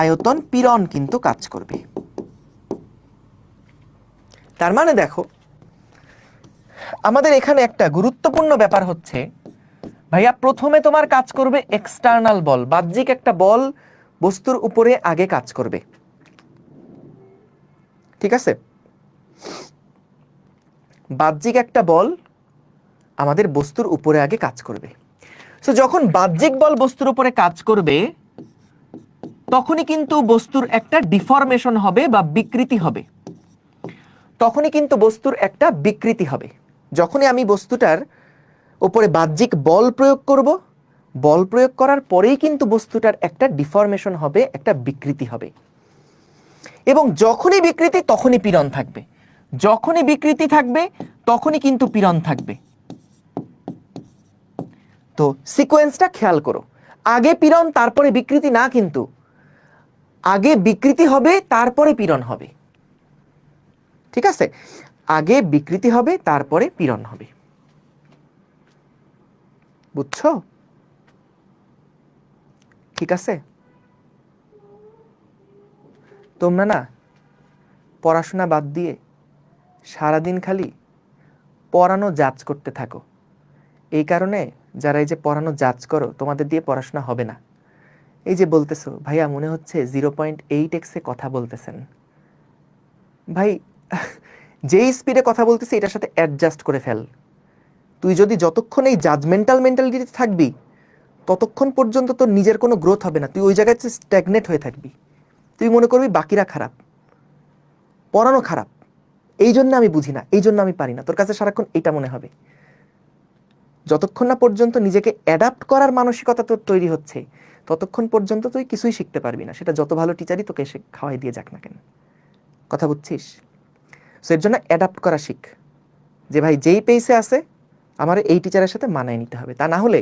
আয়তন পীড়ন কিন্তু কাজ করবে। তার মানে দেখো, আমাদের এখানে একটা গুরুত্বপূর্ণ ব্যাপার হচ্ছে, ভাইয়া প্রথমে তোমার কাজ করবে এক্সটার্নাল বল, বাহ্যিক একটা বল বস্তুর উপরে আগে কাজ করবে। ঠিক আছে? বাহ্যিক একটা বল আমাদের বস্তুর উপরে আগে কাজ করবে। সো যখন বাহ্যিক বল বস্তুর উপরে কাজ করবে, তখনই কিন্তু বস্তুর একটা ডিফরমেশন হবে বা বিকৃতি হবে। তখনই কিন্তু বস্তুর একটা বিকৃতি হবে। যখনই আমি বস্তুটার উপরে বাহ্যিক বল প্রয়োগ করব, বল প্রয়োগ করার পরেই কিন্তু বস্তুটার একটা ডিফরমেশন হবে, একটা বিকৃতি হবে। এবং যখনই বিকৃতি তখনই পীড়ন থাকবে, যখনই বিকৃতি থাকবে তখনই কিন্তু পীড়ন থাকবে। তো সিকোয়েন্সটা খেয়াল করো, আগে পীড়ন তারপরে বিকৃতি না, কিন্তু আগে বিকৃতি হবে তারপরে পীড়ন হবে। ঠিক আছে, আগে বিকৃতি হবে তারপরে পীড়ন হবে। বুঝছো? ঠিক আছে, তোমরা না পড়াশোনা বাদ দিয়ে সারাদিন খালি পড়ানো জাজ করতে থাকো। এই কারণে যারা এই যে পড়ানো জাজ করো, তোমাদের দিয়ে পড়াশোনা হবে না। এই যে বলতেছো ভাইয়া মনে হচ্ছে 0.8x কথা বলতেছেন, ভাই যেই স্পিডে কথা বলতেছি এটার সাথে অ্যাডজাস্ট করে ফেল। তুই যদি যতক্ষণ এই জাজমেন্টাল মেন্টালিটিতে থাকবি ততক্ষণ পর্যন্ত তোর নিজের কোনো গ্রোথ হবে না, তুই ওই জায়গায় স্ট্যাগনেট হয়ে থাকবি। তুই মনে করবি বাকিরা খারাপ, পড়ানো খারাপ, এই জন্য আমি বুঝি না, এই জন্য আমি পারি না, তোর কাছে সারাক্ষণ এটা মনে হবে। যতক্ষণ না পর্যন্ত নিজেকে অ্যাডাপ্ট করার মানসিকতা তোর তৈরি হচ্ছে ততক্ষণ পর্যন্ত তুই কিছুই শিখতে পারবি না, সেটা যত ভালো টিচারই তোকে এসে খাওয়াই দিয়ে যাক না কেন। কথা বুঝছিস? সো এর জন্য অ্যাডাপ্ট করা শিখ, যে ভাই যেই পেসে আছে আমার এই টিচারের সাথে মানায় নিতে হবে। তা না হলে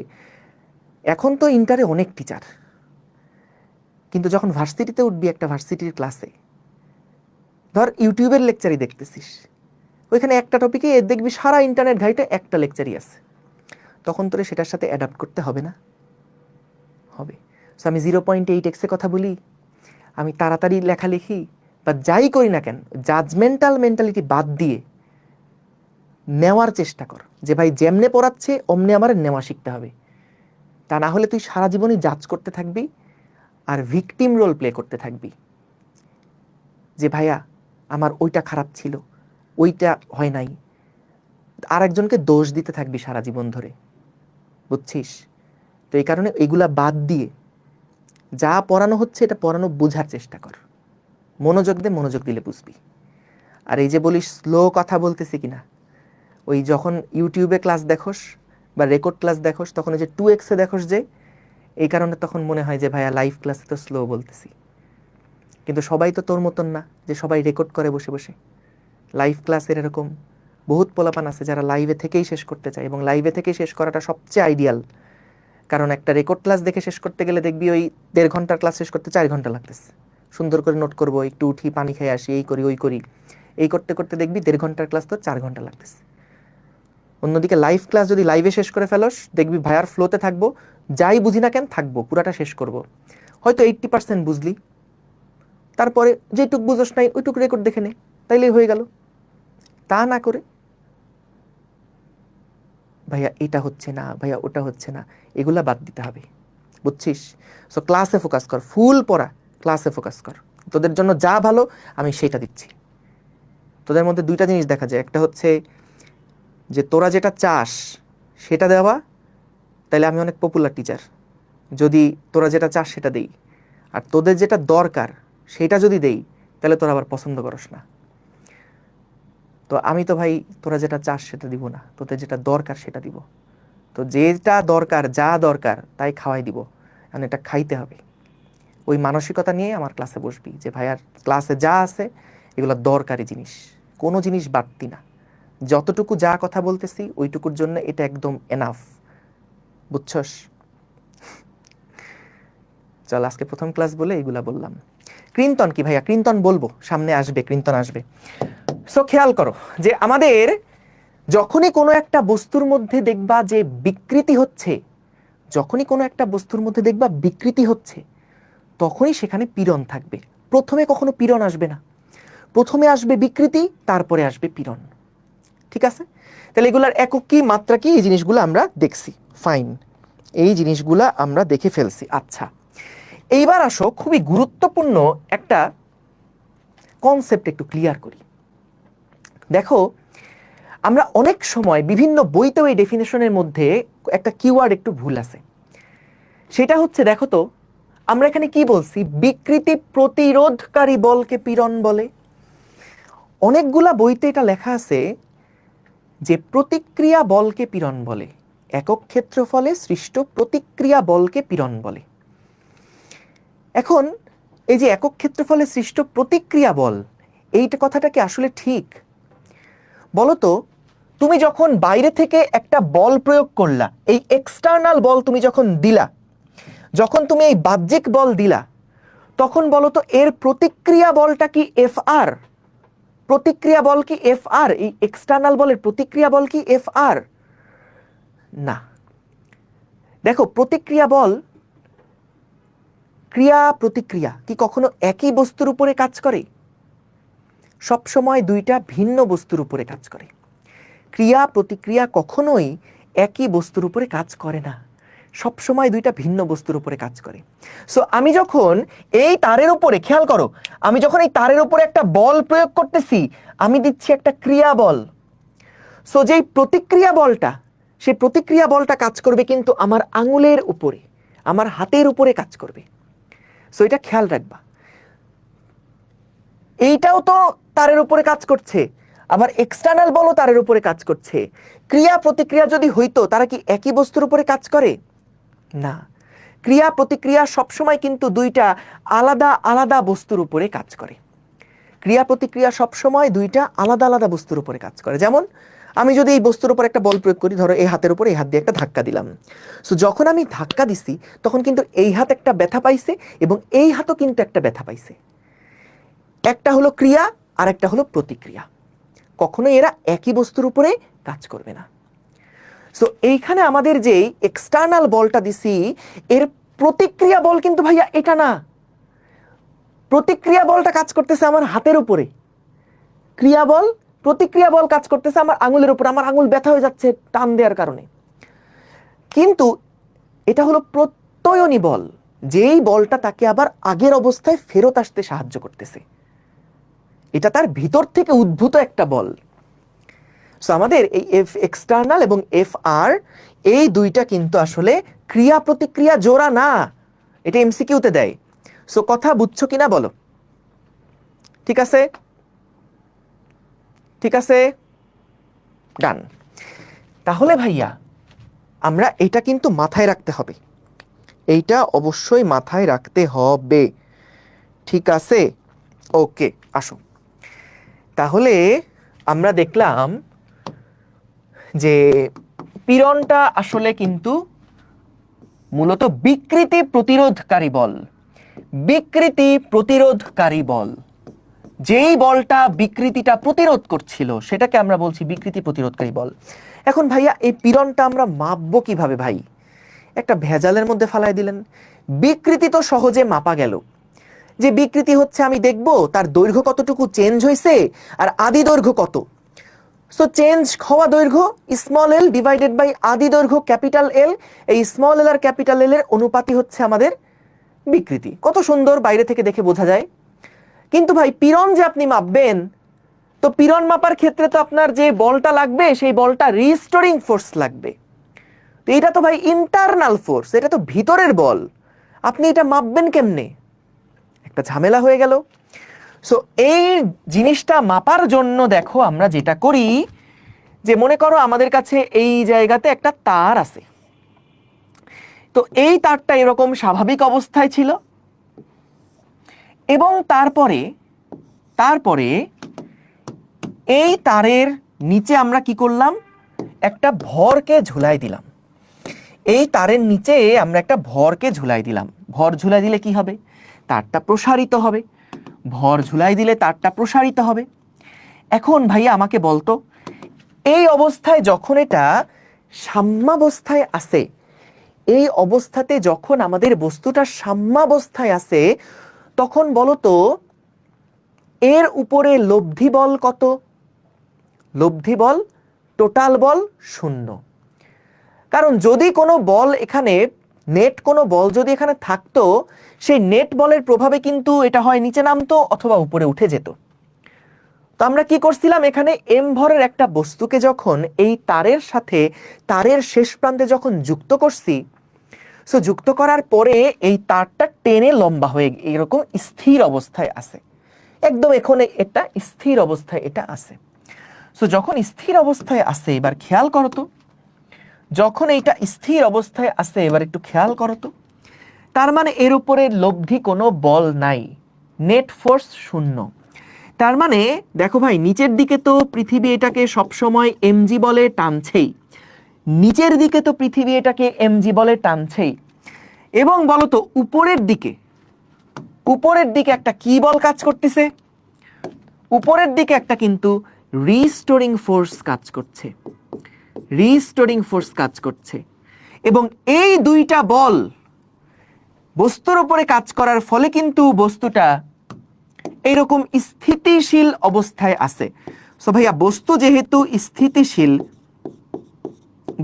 এখন তো ইন্টারে অনেক টিচার, কিন্তু যখন ভার্সিটিতে উঠবি একটা ভার্সিটির ক্লাসে, ধর ইউটিউবের লেকচারই দেখতেছিস, ওইখানে একটা টপিকে দেখবি সারা ইন্টারনেট ঘাইটে একটা লেকচারই আছে, তখন তোরে সেটার সাথে অ্যাডাপ্ট করতে হবে না? হবে। সো আমি 0.8x কথা বলি, আমি তাড়াতাড়ি লেখালেখি বা যাই করি না কেন, জাজমেন্টাল মেন্টালিটি বাদ দিয়ে নেওয়ার চেষ্টা কর, যে ভাই যেমনে পড়াচ্ছে অমনে আমার নেওয়া শিখতে হবে। তা না হলে তুই সারা জীবনই জাজ করতে থাকবি আর ভিকটিম রোল প্লে করতে থাকবি, যে ভাইয়া আমার ওইটা খারাপ ছিল, ওইটা হয় নাই, আরেকজনকে দোষ দিতে থাকবি সারা জীবন ধরে। বুঝছিস? তো এই কারণে এগুলা বাদ দিয়ে যা পড়ানো হচ্ছে এটা পড়ানো বোঝার চেষ্টা কর, মনোযোগ দে, মনোযোগ দিলে বুঝবি। আর এই যে বলিস স্লো কথা বলতেছি কিনা, ওই যখন ইউটিউবে ক্লাস দেখোস বা রেকর্ড ক্লাস দেখোস তখন ওই যে 2x-এ দেখোস, যে এই কারণে তখন মনে হয় যে ভাইয়া লাইভ ক্লাসে তো স্লো বলতেছি। কিন্তু সবাই তো তোর মতন না যে সবাই রেকর্ড করে বসে বসে। লাইভ ক্লাসের এরকম বহুত পোলাপান আছে যারা লাইভে থেকেই শেষ করতে চায়, এবং লাইভে থেকেই শেষ করাটা সবচেয়ে আইডিয়াল। কারণ একটা রেকর্ড ক্লাস দেখে শেষ করতে গেলে দেখবি ওই 1.5 ঘন্টার ক্লাস শেষ করতে 4 ঘন্টা লাগতেছে। সুন্দর করে নোট করবো, একটু উঠি, পানি খেয়ে আসি, এই করি ওই করি, এই করতে করতে দেখবি 1.5 ঘন্টার ক্লাস তো 4 ঘন্টা লাগতেছে। অন্যদিকে লাইভ ক্লাস যদি লাইভে শেষ করে ফেলোস, দেখবি ভাইয়ার ফ্লোতে থাকবো, যাই বুঝি না কেন থাকবো, পুরাটা শেষ করব। হয়তো 80% বুঝলি, তারপরে যেটুক বুঝোস নাই ওইটুক রেকর্ড দেখে নে, তাইলেই হয়ে গেল। তা না করে ভাইয়া এটা হচ্ছে না, ভাইয়া ওটা হচ্ছে না, এগুলা বাদ দিতে হবে। বুঝছিস? সো ক্লাসে ফোকাস কর, ফুল পড়া, ক্লাসে ফোকাস কর। তোদের জন্য যা ভালো আমি সেটা দিচ্ছি। তোদের মধ্যে দুইটা জিনিস দেখা যায়, একটা হচ্ছে যে তোরা যেটা চাস সেটা দেওয়া, তাইলে আমি অনেক পপুলার টিচার। যদি তোরা যেটা চাস সেটা দেই, আর তোদের যেটা দরকার সেটা যদি দেই তাহলে তোরা আবার পছন্দ করস না। তো আমি তো ভাই তোরা যেটা চাস সেটা দিব না, তোদের যেটা দরকার সেটা দিব। তো যেটা দরকার, যা দরকার তাই খাওয়াই দিব, মানে এটা খাইতে হবে। ওই মানসিকতা নিয়ে আমার ক্লাসে বসবি, যে ভাইয়ার ক্লাসে যা আছে এগুলো দরকারি জিনিস, কোনো জিনিস বাড়তি না। যতটুকু যা কথা বলতেছি ওইটুকুর জন্য এটা একদম এনাফ। বুঝছস? চল আজকে প্রথম ক্লাস বলে এগুলা বললাম। ক্রিন্তন কি ভাইয়া? ক্রিন্তন বলবো, সামনে আসবে, ক্রিন্তন আসবে। সো খেয়াল করো যে আমাদের যখনই কোনো একটা বস্তুর মধ্যে দেখবা যে বিকৃতি হচ্ছে, যখনই কোনো একটা বস্তুর মধ্যে দেখবা বিকৃতি হচ্ছে, তখনই সেখানে পীড়ন থাকবে। প্রথমে কখনো পীড়ন আসবে না, প্রথমে আসবে বিকৃতি, তারপরে আসবে পীড়ন। ঠিক আছে? তাহলে এগুলার একক কি, মাত্রা কি, এই জিনিসগুলো আমরা দেখছি। ফাইন, এই জিনিসগুলা আমরা দেখে ফেলছি। আচ্ছা, এইবার আসো খুবই গুরুত্বপূর্ণ একটা কনসেপ্ট একটু ক্লিয়ার করি। দেখো, আমরা অনেক সময় বিভিন্ন বইতেও এই ডেফিনেশনের মধ্যে একটা কিওয়ার্ড একটু ভুল আছে। সেটা হচ্ছে, দেখো তো, আমরা এখানে কি বলছি? বিকৃতি প্রতিরোধকারী বলকে পীড়ন বলে। অনেকগুলা বইতে এটা লেখা আছে যে প্রতিক্রিয়া বলকে পীড়ন বলে, একক ক্ষেত্রফলে সৃষ্ট প্রতিক্রিয়া বলকে পীড়ন বলে। এখন এই যে একক ক্ষেত্রফলে সৃষ্ট প্রতিক্রিয়া বল, এইটা কথাটা কি আসলে ঠিক? বলতো, তুমি যখন বাইরে থেকে একটা বল প্রয়োগ করলা, এই এক্সটার্নাল বল তুমি যখন দিলা, যখন তুমি এই বাহ্যিক বল দিলা, তখন বলতো এর প্রতিক্রিয়া বলটা কি এফ আর? প্রতিক্রিয়া বল কি এফ আর? এই এক্সটার্নাল বলের প্রতিক্রিয়া বল কি এফ আর? না। দেখো, প্রতিক্রিয়া বল, ক্রিয়া প্রতিক্রিয়া কি কখনো একই বস্তুর উপরে কাজ করে? সবসময় দুইটা ভিন্ন বস্তুর উপরে কাজ করে। ক্রিয়া প্রতিক্রিয়া কখনোই একই বস্তুর উপরে কাজ করে না, সবসময় দুইটা ভিন্ন বস্তুর উপরে কাজ করে। সো আমি যখন এই তারের উপরে, খেয়াল করো, আমি যখন এই তারের উপরে একটা বল প্রয়োগ করতেছি, আমি দিচ্ছি একটা ক্রিয়া বল। সো যেই প্রতিক্রিয়া বলটা, সেই প্রতিক্রিয়া বলটা কাজ করবে কিন্তু আমার আঙুলের উপরে, আমার হাতের উপরে কাজ করবে। সো এটা খেয়াল রাখবা। এইটাও তো তারের উপরে কাজ করছে, আবার এক্সটার্নাল বলও তারের উপরে কাজ করছে। ক্রিয়া প্রতিক্রিয়া যদি হইতো, তারা কি একই বস্তুর উপরে কাজ করে? না। ক্রিয়া প্রতিক্রিয়া সবসময় কিন্তু দুইটা আলাদা আলাদা বস্তুর উপরে কাজ করে। ক্রিয়া প্রতিক্রিয়া সবসময় দুইটা আলাদা আলাদা বস্তুর উপরে কাজ করে। যেমন আমি যদি এই বস্তুর উপর একটা বল প্রয়োগ করি, ধরো এই হাতের উপরে এই হাত দিয়ে একটা ধাক্কা দিলাম। সো যখন আমি ধাক্কা দিছি, তখন কিন্তু এই হাত একটা ব্যথা পাইছে এবং এই হাতও কিন্তু একটা ব্যথা পাইছে। একটা হলো ক্রিয়া আর একটা হলো প্রতিক্রিয়া, কখনোই এরা একই বস্তুর উপরে কাজ করবে না। সো এইখানে আমাদের যে এক্সটার্নাল বলটা দিছি, এর প্রতিক্রিয়া বল কিন্তু ভাইয়া এটা না। প্রতিক্রিয়া বলটা কাজ করতেছে আমার হাতের উপরে, ক্রিয়া বল, প্রতিক্রিয়া বল কাজ করতেছে আমার আঙুলের উপরে। আমার আঙুল ব্যথা হয়ে যাচ্ছে টান দেওয়ার কারণে। কিন্তু এটা হলো প্রত্যয়নী বল, যেই বলটা তাকে আবার আগের অবস্থায় ফেরত আসতে সাহায্য করতেছে। এটা তার ভিতর থেকে উদ্ভূত একটা বল। সো আমাদের এই এফ এক্সটার্নাল এবং এফ আর, এই দুইটা কিন্তু আসলে ক্রিয়া প্রতিক্রিয়া জোড়া না। এটা এমসিকিউতে দেয়। সো কথা বুঝছো কিনা বলো? ঠিক আছে, ঠিক আছে, ডান। তাহলে ভাইয়া আমরা এটা কিন্তু মাথায় রাখতে হবে, এইটা অবশ্যই মাথায় রাখতে হবে। ঠিক আছে, ওকে, আসো। তাহলে আমরা দেখলাম যে পীড়নটা আসলে কিন্তু মূলত বিকৃতি প্রতিরোধকারী বল। বিকৃতি প্রতিরোধকারী বল, যেই বলটা বিকৃতিটা প্রতিরোধ করছিল, সেটাকে আমরা বলছি বিকৃতি প্রতিরোধকারী বল। এখন ভাইয়া এই পীড়নটা আমরা মাপবো কিভাবে ভাই? একটা ভেজালের মধ্যে ফালায় দিলেন। বিকৃতি তো সহজে মাপা গেল। যে বিকৃতি হচ্ছে, আমি দেখব তার দৈর্ঘ্য কতটুকু চেঞ্জ হয়েছে আর আদি দৈর্ঘ্য কত। সো চেঞ্জ হওয়া দৈর্ঘ্য স্মল এল ডিভাইডেড বাই আদি দৈর্ঘ্য ক্যাপিটাল এল। এই স্মল এল আর ক্যাপিটাল এল এর অনুপাতই হচ্ছে আমাদের বিকৃতি। কত সুন্দর বাইরে থেকে দেখে বোঝা যায়। কিন্তু ভাই পীড়ন যে আপনি মাপবেন, তো পীড়ন মাপার ক্ষেত্রে তো আপনার যে বলটা লাগবে, সেই বলটা রিস্টোরিং ফোর্স লাগবে। তো এটা তো ভাই ইন্টারনাল ফোর্স, এটা তো ভিতরের বল, আপনি এটা মাপবেন কেমনে? একটা ঝামেলা হয়ে গেল। সো এই জিনিসটা মাপার জন্য দেখো আমরা যেটা করি, যে মনে করো আমাদের কাছে এই জায়গাতে একটা তার আছে। তো এই তারটা এরকম স্বাভাবিক অবস্থায় ছিল এবং তারপরে তারপরে এই তারের নিচে আমরা কি করলাম? একটা ভরকে ঝুলাই দিলাম। এই তারের নিচে আমরা একটা ভরকে ঝুলাই দিলাম। ভর ঝুলাই দিলে কি হবে? তারটা প্রসারিত হবে। ভর ঝুলাই দিলে তারটা প্রসারিত হবে। এখন ভাইয়া আমাকে বলতো, এই অবস্থায় যখন এটা সাম্যাবস্থায় আছে, এই অবস্থাতে যখন আমাদের বস্তুটা সাম্যাবস্থায় আছে, তখন বলতো এর উপরে লব্ধি বল কত? লব্ধি বল, টোটাল বল 0। কারণ যদি কোনো বল এখানে, নেট কোনো বল যদি এখানে থাকতো, সেই নেট বলের প্রভাবে কিন্তু এটা হয় নিচে নামতো অথবা উপরে উঠে যেত। তো আমরা কি করছিলাম, এখানে এম ভরের একটা বস্তুকে যখন এই তারের সাথে, তারের শেষ প্রান্তে যখন যুক্ত করছি, সো যুক্ত করার পরে এই তারটা টেনে লম্বা হয়ে এরকম স্থির অবস্থায় আছে, একদম এখানে এটা স্থির অবস্থায় এটা আছে। সো যখন স্থির অবস্থায় আছে, এবার খেয়াল করো তো, যখন এইটা স্থির অবস্থায় আছে এবার একটু খেয়াল করো তো, তার মানে এর উপরে লব্ধি কোনো বল নাই, নেট ফোর্স শূন্য। তার মানে দেখো ভাই, নিচের দিকে তো পৃথিবী এটাকে সবসময় এমজি বলে টানছেই, নিচের দিকে তো পৃথিবী এটাকে এমজি বলে টানছেই, এবং বলো তো উপরের দিকে, উপরের দিকে একটা কি বল কাজ করতেছে? উপরের দিকে একটা কিন্তু রিস্টোরিং ফোর্স কাজ করছে, রিস্টোরিং ফোর্স কাজ করছে। এবং এই দুইটা বল বস্তুর উপরে কাজ করার ফলে কিন্তু বস্তুটা এইরকম স্থিতিশীল অবস্থায় আছে। সো ভাইয়া, বস্তু যেহেতু স্থিতিশীল,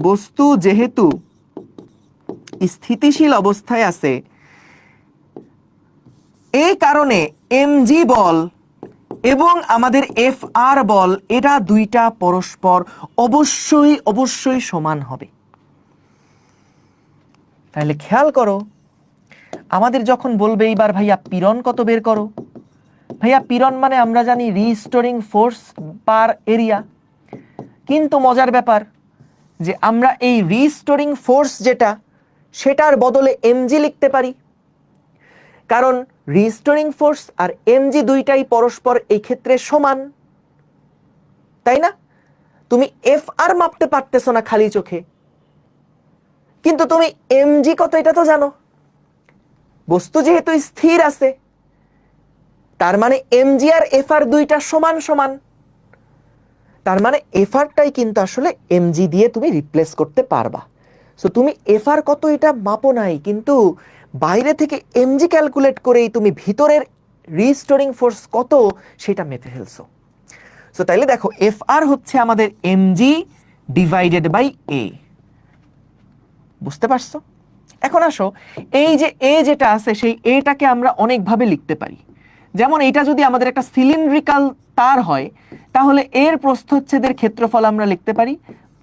বস্তু যেহেতু স্থিতিশীল অবস্থায় আছে, এই কারণে এমজি বল এবং আমাদের এফ আর বল, এটা দুইটা পরস্পর অবশ্যই অবশ্যই সমান হবে। তাহলে খেয়াল করো, আমাদের যখন বলবে এইবার ভাইয়া পীড়ন কত বের করো, ভাইয়া পীড়ন মানে আমরা জানি রিস্টোরিং ফোর্স পার এরিয়া, কিন্তু মজার ব্যাপার যে আমরা এই রিস্টোরিং ফোর্স যেটা, সেটার বদলে এমজি লিখতে পারি, কারণ রিস্টোরিং ফোর্স আর এমজি দুইটাই পরস্পর এই ক্ষেত্রে সমান, তাই না? তুমি এফ আর মাপতে পারতেছো না খালি চোখে, কিন্তু তুমি এমজি কত এটা তো জানো। বস্তু যেহেতু স্থির আছে, তার মানে এমজি আর এফ আর দুইটা সমান সমান, তার মানে এফ আরটাই কিন্তু আসলে এমজি দিয়ে তুমি রিপ্লেস করতে পারবা। সো তুমি এফ আর কত এটা মাপো নাই, কিন্তু বাইরে থেকে এমজি ক্যালকুলেট করেই তুমি ভিতরের রিস্টোরিং ফোর্স কত সেটা মেপে ফেলছো। সো তাইলে দেখো, এফ আর হচ্ছে আমাদের এমজি ডিভাইডেড বাই এ। বুঝতে পারছো? এখন আসো, এই যে এ যেটা আছে সেই এটাকে আমরা অনেকভাবে লিখতে পারি। যেমন এটা যদি আমাদের একটা সিলিন্ড্রিক্যাল তার হয়, তাহলে এর প্রস্থচ্ছেদের ক্ষেত্রফল আমরা লিখতে পারি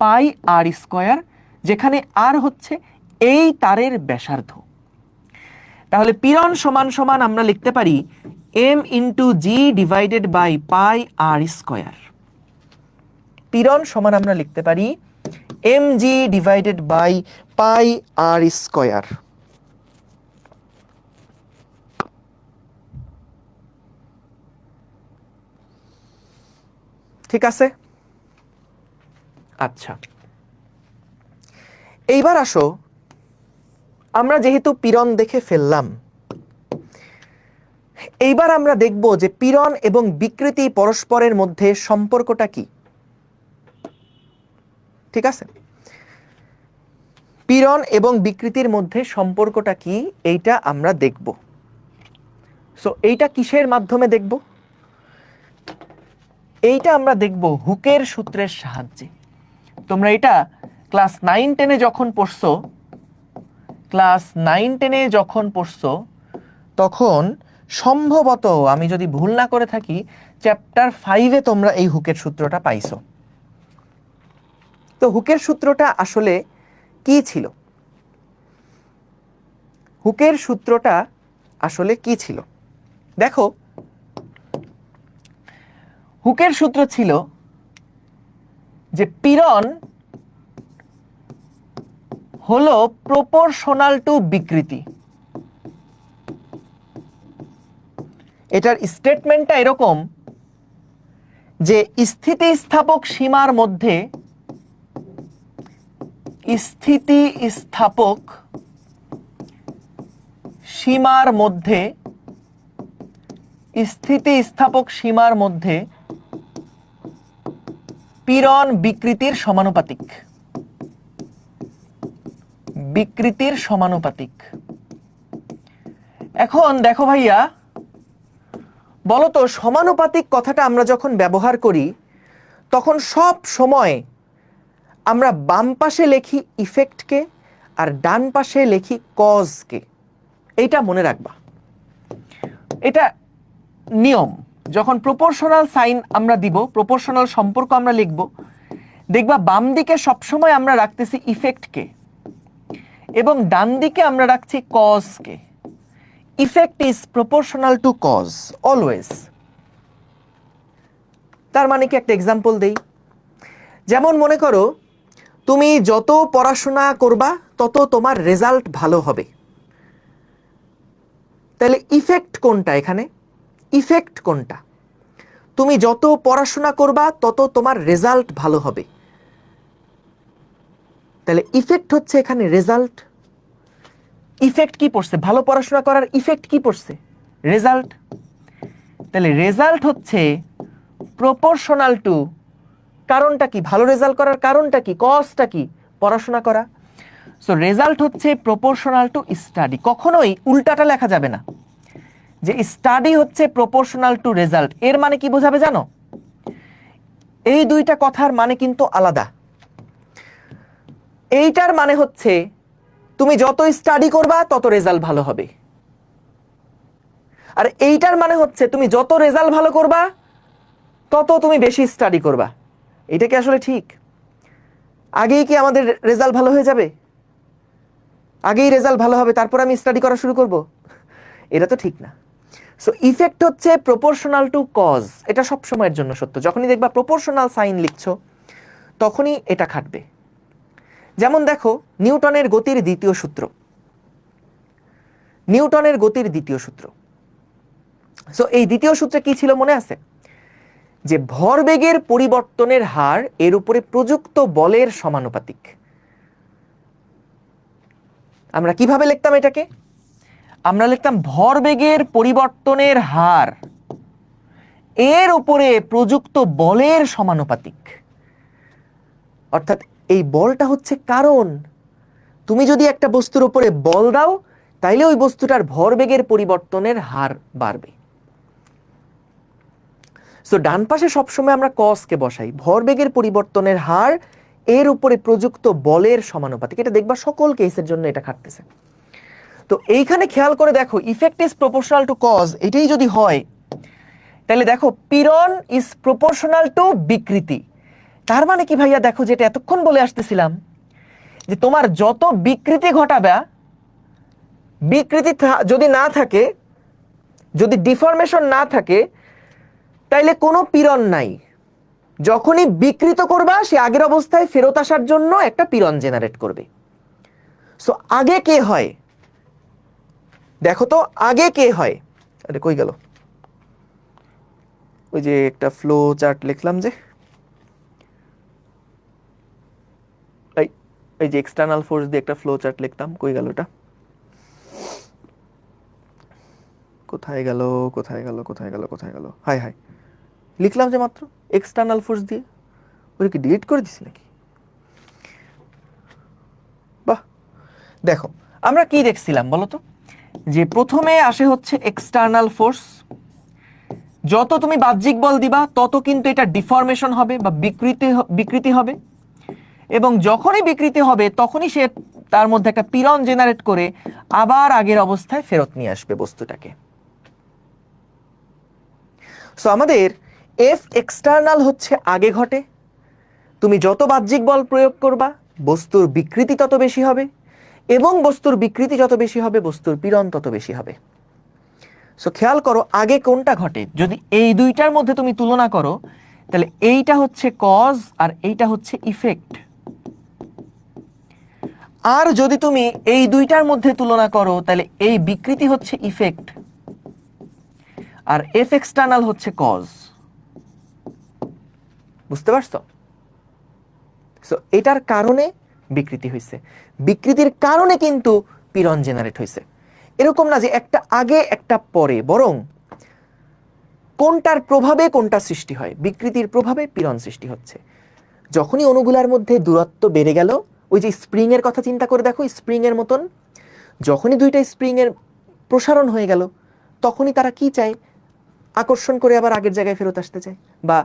পাই আর স্কয়ার, যেখানে আর হচ্ছে এই তারের ব্যাসার্ধ। তাহলে পীড়ন সমান সমান আমরা লিখতে পারি M into G divided by pi R square. পীড়ন সমান আমরা লিখতে পারি M G divided by pi R square. ঠিক আছে? আচ্ছা, এইবার আসো, আমরা যেহেতু পীড়ন দেখে ফেললাম, এইবার আমরা দেখব যে পীড়ন এবং বিকৃতি পরস্পরের মধ্যে সম্পর্কটা কি। ঠিক আছে? পীড়ন এবং বিকৃতির মধ্যে সম্পর্কটা কি এইটা আমরা দেখব। সো এইটা কিসের মাধ্যমে দেখব? এইটা আমরা দেখব হুকের সূত্রের সাহায্যে। তোমরা এটা ক্লাস 9-10-এ যখন পড়ছো, ক্লাস 9-10-এ যখন পড়ছো, তখন সম্ভবত, আমি যদি ভুল না করে থাকি, চ্যাপ্টার 5-এ তোমরা এই হুকের সূত্রটা পাইছো। তো হুকের সূত্রটা আসলে কি ছিল? হুকের সূত্রটা আসলে কি ছিল? দেখো, হুকের সূত্র ছিল যে পীড়ন হলো প্রপোর্শনাল টু বিকৃতি। এটার স্টেটমেন্টটা এরকম যে স্থিতিস্থাপক সীমার মধ্যে, স্থিতিস্থাপক সীমার মধ্যে, স্থিতিস্থাপক সীমার মধ্যে পীড়ন বিকৃতির সমানুপাতিক, বিকৃতির সমানুপাতিক। এখন দেখো ভাইয়া, বলতো সমানুপাতিক কথাটা আমরা যখন ব্যবহার করি, তখন সব সময় আমরা বাম পাশে লিখি ইফেক্টকে আর ডান পাশে লিখি কজকে। এইটা মনে রাখবা, এটা নিয়ম। যখন প্রপোর্শনাল সাইন আমরা দিব, প্রপোর্শনাল সম্পর্ক আমরা লিখব, দেখবা বাম দিকে সবসময় আমরা রাখতেছি ইফেক্টকে এবং ডান দিকে আমরা রাখছি কজ কে। Effect is proportional to cause always. তার মানে কি, একটা এক্সাম্পল দেই। যেমন মনে করো তুমি যত পড়াশোনা করবা তত তোমার রেজাল্ট ভালো হবে, তাহলে ইফেক্ট কোনটা এখানে? ইফেক্ট কোনটা? তুমি যত পড়াশোনা করবা তত তোমার রেজাল্ট ভালো হবে, তাহলে ইফেক্ট হচ্ছে এখানে রেজাল্ট। ইফেক্ট কি পড়ছে? ভালো পড়াশোনা করার ইফেক্ট কি পড়ছে? রেজাল্ট। তাহলে রেজাল্ট হচ্ছে প্রপোর্শনাল টু, কারণটা কি? ভালো রেজাল্ট করার কারণটা কি? কজটা কি? পড়াশোনা করা। সো রেজাল্ট হচ্ছে প্রপোর্শনাল টু স্টাডি। কখনোই উল্টাটা লেখা যাবে না যে স্টাডি হচ্ছে প্রপোর্শনাল টু রেজাল্ট। এর মানে কি বোঝাবে জানো? এই দুইটা কথার মানে কিন্তু আলাদা। এইটার মানে হচ্ছে তুমি যত স্টাডি করবা তত রেজাল্ট ভালো হবে, আর এইটার মানে হচ্ছে তুমি যত রেজাল্ট ভালো করবা তত তুমি বেশি স্টাডি করবা। এটা কি আসলে ঠিক? আগেই কি আমাদের রেজাল্ট ভালো হয়ে যাবে? আগেই রেজাল্ট ভালো হবে তারপর আমি স্টাডি করা শুরু করব? এটা তো ঠিক না। সো ইফেক্ট হচ্ছে প্রপোর্শনাল টু কজ। এটা সব সময়ের জন্য সত্য। যখনই দেখবা প্রপোর্শনাল সাইন লিখছো তখনই এটা খাটবে। যেমন দেখো নিউটনের গতির দ্বিতীয় সূত্র। নিউটনের গতির দ্বিতীয় সূত্র। সো এই দ্বিতীয় সূত্রে কি ছিল মনে আছে? যে ভরবেগের পরিবর্তনের হার এর উপরে প্রযুক্ত বলের সমানুপাতিক। আমরা কিভাবে লিখতাম এটাকে? আমরা লিখতাম ভরবেগের পরিবর্তনের হার এর উপরে প্রযুক্ত বলের সমানুপাতিক। অর্থাৎ এই বলটা হচ্ছে কারণ। তুমি যদি একটা বস্তুর উপরে বল দাও তাইলে ওই বস্তুটার ভরবেগের পরিবর্তনের হার বাড়বে। সো ডান পাশে সবসময় আমরা কজকে বসাই। ভরবেগের পরিবর্তনের হার এর উপরে প্রযুক্ত বলের সমানুপাতিক। এটা দেখবা সকল কেসের জন্য এটা খাটতেছে। তো এইখানে খেয়াল করে দেখো effect is proportional to cause, এটাই যদি হয় তাহলে দেখো পীড়ন ইজ প্রপোর্শনাল টু বিকৃতি। তার মানে কি ভাইয়া? দেখো যেটা এতক্ষণ বলে আসতেছিলাম যে তোমার যত বিকৃতি ঘটাবে, বিকৃতি যদি না থাকে, যদি ডিফরমেশন না থাকে, তাইলে কোনো পীড়ন নাই। যখনই বিকৃত করবা সে আগের অবস্থায় ফেরত আসার জন্য একটা পীড়ন জেনারেট করবে। সো আগে কে হয়? দেখো তো আগে কে হয়? আরে কই গেল? ওই যে একটা ফ্লো চার্ট লিখলাম যে, এই যে এক্সটার্নাল ফোর্স দিয়ে একটা ফ্লো চার্ট লিখতাম, কই গেল ওটা? কোথায় গেল? কোথায় গেল? কোথায় গেল? কোথায় গেল? হাই হাই, লিখলাম যে মাত্র এক্সটার্নাল ফোর্স দিয়ে। ওই কি ডিলিট করে দিছি নাকি? বাহ, দেখো আমরা কি দেখছিলাম বলো তো? যে প্রথমে আসে হচ্ছে এক্সটার্নাল ফোর্স। যত তুমি বাহ্যিক বল দিবা তত কিন্তু এটা ডিফরমেশন হবে বা বিকৃতি হবে, এবং যখনই বিকৃতি হবে তখনই সে তার মধ্যে একটা পীড়ন জেনারেট করে আবার আগের অবস্থায় ফেরত নিয়ে আসবে বস্তুটাকে। সো আমাদের এফ এক্সটার্নাল হচ্ছে আগে ঘটে। তুমি যত বাহ্যিক বল প্রয়োগ করবা বস্তুর বিকৃতি তত বেশি হবে, এবং বস্তুর বিকৃতি যত বেশি হবে বস্তুর পীড়ন তত বেশি হবে। সো খেয়াল করো আগে কোনটা ঘটে। যদি এই দুইটার মধ্যে তুমি তুলনা করো তাহলে এইটা হচ্ছে কজ আর এইটা হচ্ছে ইফেক্ট। আর যদি তুমি এই দুইটার মধ্যে তুলনা করো তাহলে এই বিকৃতি হচ্ছে ইফেক্ট আর এফ এক্সটার্নাল হচ্ছে কজ। বুঝতে পারছো? সো এটার কারণে বিকৃতি হয়েছে, বিকৃতির কারণে কিন্তু পীড়ন জেনারেট হয়েছে। এরকম না যে একটা আগে একটা পরে, বরং কোনটার প্রভাবে কোনটা সৃষ্টি হয়। বিকৃতির প্রভাবে পীড়ন সৃষ্টি হচ্ছে। যখনই অণুগুলার মধ্যে দূরত্ব বেড়ে গেল, ওই যে স্প্রিং এর কথা চিন্তা করে দেখো, স্প্রিং এর মতন যখনই দুইটা স্প্রিং এর প্রসারণ হয়ে গেল তখনই তারা কি চায়? আকর্ষণ করে আবার আগের জায়গায় ফেরত আসতে চায় বা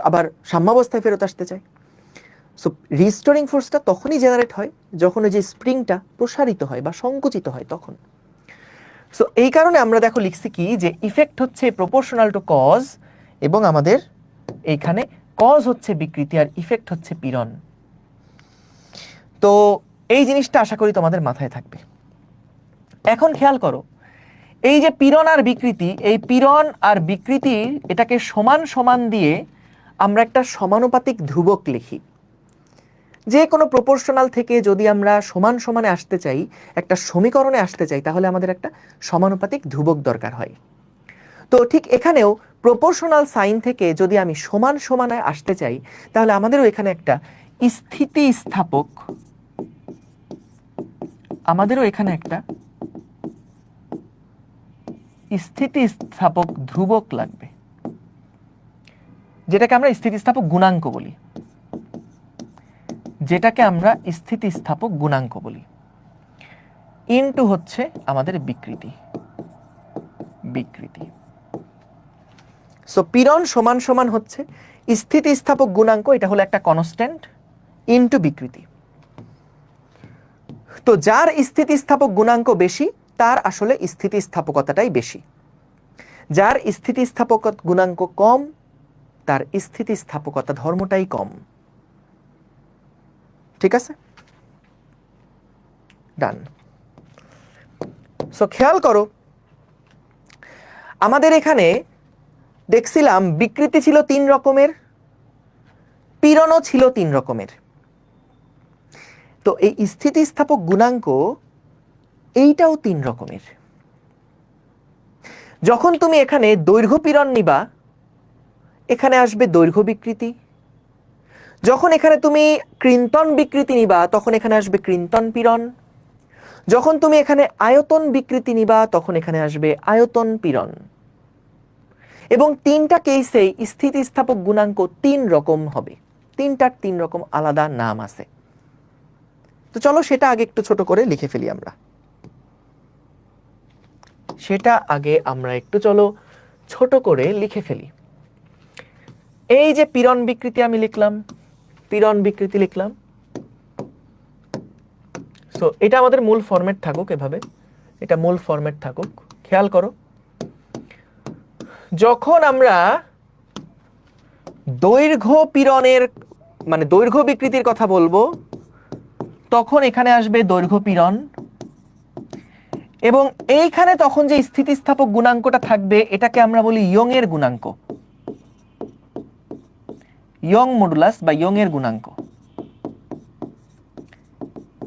আবার সাম্যাবস্থায় ফেরত আসতে চায়। সো রিস্টোরিং ফোর্সটা তখনই জেনারেট হয় যখন ওই যে স্প্রিংটা প্রসারিত হয় বা সংকুচিত হয় তখন। সো এই কারণে আমরা দেখো লিখছি কি যে ইফেক্ট হচ্ছে প্রপোর্শনাল টু কজ, এবং আমাদের এইখানে কজ হচ্ছে বিকৃতি আর ইফেক্ট হচ্ছে পীড়ন। তো এই জিনিসটা আশা করি তোমাদের মাথায় থাকবে। এখন খেয়াল করো, এই যে পীড়ন আর বিকৃতি, এই পীড়ন আর বিকৃতির এটাকে সমান সমান দিয়ে আমরা একটা সমানুপাতিক ধ্রুবক লিখি। যে কোনো প্রপোর্শনাল থেকে যদি আমরা সমান সমানে আসতে চাই, একটা সমীকরণে আসতে চাই, তাহলে আমাদের একটা সমানুপাতিক ধ্রুবক দরকার হয়। তো ঠিক এখানেও প্রপোর্শনাল সাইন থেকে যদি আমি সমান সমানে আসতে চাই, তাহলে আমাদেরও এখানে একটা স্থিতিস্থাপক, স্থিতিস্থাপক ধ্রুবক লাগবে, যেটাকে আমরা স্থিতিস্থাপক গুণাঙ্ক বলি, ইনটু হচ্ছে আমাদের বিকৃতি। সো পীড়ন সমান সমান হচ্ছে স্থিতিস্থাপক গুণাঙ্ক, এটা হলো একটা কনস্ট্যান্ট, ইনটু বিকৃতি। তো যার স্থিতিস্থাপক গুণাঙ্ক বেশি তার আসলে স্থিতিস্থাপকতাটাই বেশি, যার স্থিতিস্থাপক গুণাঙ্ক কম তার স্থিতিস্থাপকতা ধর্মটাই কম। ঠিক আছে, ডান। সো খেয়াল করো, আমাদের এখানে দেখছিলাম বিকৃতি ছিল 3 রকমের, পীড়নও ছিল 3 রকমের। তো এই স্থিতিস্থাপক গুণাঙ্ক এইটাও 3 রকমের। যখন তুমি এখানে দৈর্ঘ্য পীড়ন নিবা, এখানে আসবে দৈর্ঘ্য বিকৃতি। যখন এখানে তুমি কৃন্তন বিকৃতি নিবা, তখন এখানে আসবে কৃন্তন পীড়ন। যখন তুমি এখানে আয়তন বিকৃতি নিবা, তখন এখানে আসবে আয়তন পীড়ন। এবং 3টা কেসেই স্থিতিস্থাপক গুণাঙ্ক 3 রকম হবে, 3টার 3 রকম আলাদা নাম আছে। তো চলো সেটা আগে একটু ছোট করে লিখে ফেলি আমরা। এই যে পীড়ন বিকৃতি আমি লিখলাম, সো এটা আমাদের মূল ফরম্যাট থাকুক, এভাবে এটা মূল ফরম্যাট থাকুক। খেয়াল করো, যখন আমরা দৈর্ঘ্য পীড়নের মানে দৈর্ঘ্য বিকৃতির কথা বলবো, তখন এখানে আসবে দৈর্ঘ্য পীড়ন, এবং এইখানে তখন যে স্থিতিস্থাপক গুণাঙ্কটা থাকবে এটাকে আমরা বলি ইয়ং এর গুণাঙ্ক, ইয়ং মডুলাস বা ইয়ং এর গুণাঙ্ক,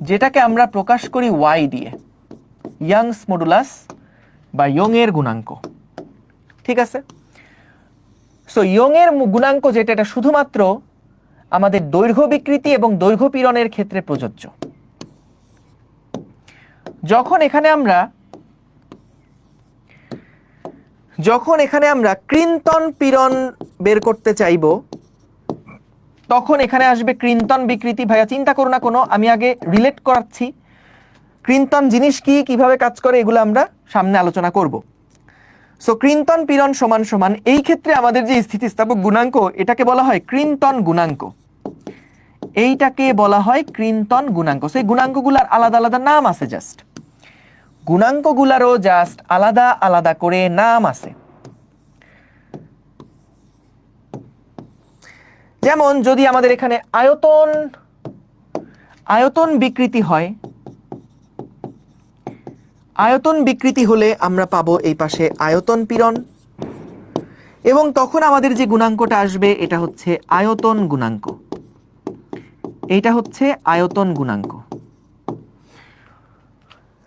যেটাকে আমরা প্রকাশ করি ওয়াই দিয়ে, ইয়াংস মডুলাস বা ইয়ং এর গুণাঙ্ক। ঠিক আছে, সো ইয়ং এর গুণাঙ্ক যেটা, এটা শুধুমাত্র আমাদের দৈর্ঘ্য বিকৃতি এবং দৈর্ঘ্য পীড়নের ক্ষেত্রে প্রযোজ্য। যখন এখানে আমরা কৃন্তন পীড়ন বের করতে চাইব, তখন এখানে আসবে কৃন্তন বিকৃতি। ভাইয়া চিন্তা করো না কোনো, আমি আগে রিলেট করাচ্ছি কৃন্তন জিনিস কি, কিভাবে কাজ করে, এগুলো আমরা সামনে আলোচনা করব। সো কৃন্তন পীড়ন সমান সমান, এই ক্ষেত্রে আমাদের যে স্থিতিস্থাপক গুণাঙ্ক, এটাকে বলা হয় কৃন্তন গুণাঙ্ক, এইটাকে বলা হয় কৃন্তন গুণাঙ্ক। সেই গুণাঙ্কগুলার আলাদা আলাদা নাম আছে, জাস্ট গুণাঙ্কগুলারও জাস্ট আলাদা আলাদা করে নাম আছে। যেমন যদি আমাদের এখানে আয়তন বিকৃতি হয়, আয়তন বিকৃতি হলে আমরা পাবো এই পাশে আয়তন পীড়ন, এবং তখন আমাদের যে গুণাঙ্কটা আসবে এটা হচ্ছে আয়তন গুণাঙ্ক, এইটা হচ্ছে আয়তন গুণাঙ্ক।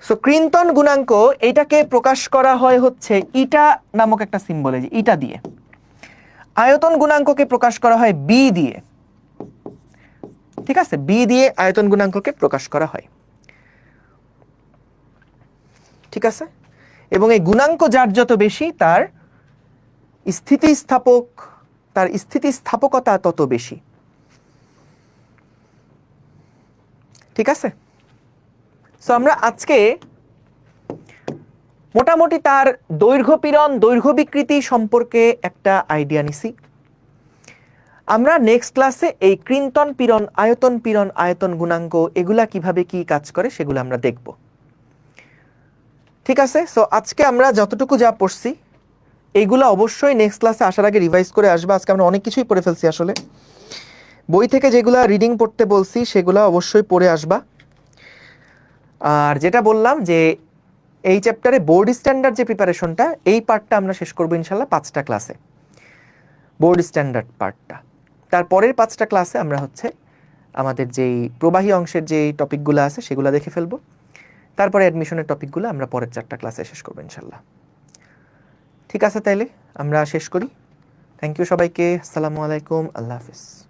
সো কৃন্তন গুণাঙ্ক এইটাকে প্রকাশ করা হয় হচ্ছে ইটা নামক একটা সিম্বলে, ইটা দিয়ে। আয়তন গুণাঙ্ককে প্রকাশ করা হয় বি দিয়ে। ঠিক আছে, বি দিয়ে আয়তন গুণাঙ্ককে প্রকাশ করা হয়। ঠিক আছে, এবং এই গুণাঙ্ক যার যত বেশি তার স্থিতিস্থাপকতা তত বেশি। ঠিক আছে, সো আমরা আজকে মোটামুটি তার দৈর্ঘ্য পীড়ন দৈর্ঘ্য বিকৃতি সম্পর্কে একটা আইডিয়া নিছি। আমরা নেক্সট ক্লাসে এই কৃন্তন পীড়ন আয়তন গুণাঙ্ক এগুলা কিভাবে কি কাজ করে সেগুলো আমরা দেখব। ঠিক আছে, সো আজকে আমরা যতটুকু যা পড়ছি এইগুলো অবশ্যই নেক্সট ক্লাসে আসার আগে রিভাইজ করে আসবা। আজকে আমরা অনেক কিছুই পড়ে ফেলছি, আসলে বই থেকে যেগুলা রিডিং পড়তে বলছি সেগুলো অবশ্যই পড়ে আসবা। আর যেটা বললাম যে এই চ্যাপ্টারে বোর্ড স্ট্যান্ডার্ড যে প্রিপারেশনটা, এই পার্টটা আমরা শেষ করবো ইনশাল্লাহ 5টা ক্লাসে, বোর্ড স্ট্যান্ডার্ড পার্টটা। তারপরের 5টা ক্লাসে আমরা হচ্ছে আমাদের যেই প্রবাহী অংশের যেই টপিকগুলো আছে সেগুলো দেখে ফেলবো। তারপরে অ্যাডমিশনের টপিকগুলো আমরা পরের 4টা ক্লাসে শেষ করবো ইনশাল্লাহ। ঠিক আছে, তাইলে আমরা শেষ করি। থ্যাংক ইউ সবাইকে। আসসালামু আলাইকুম, আল্লাহ হাফিজ।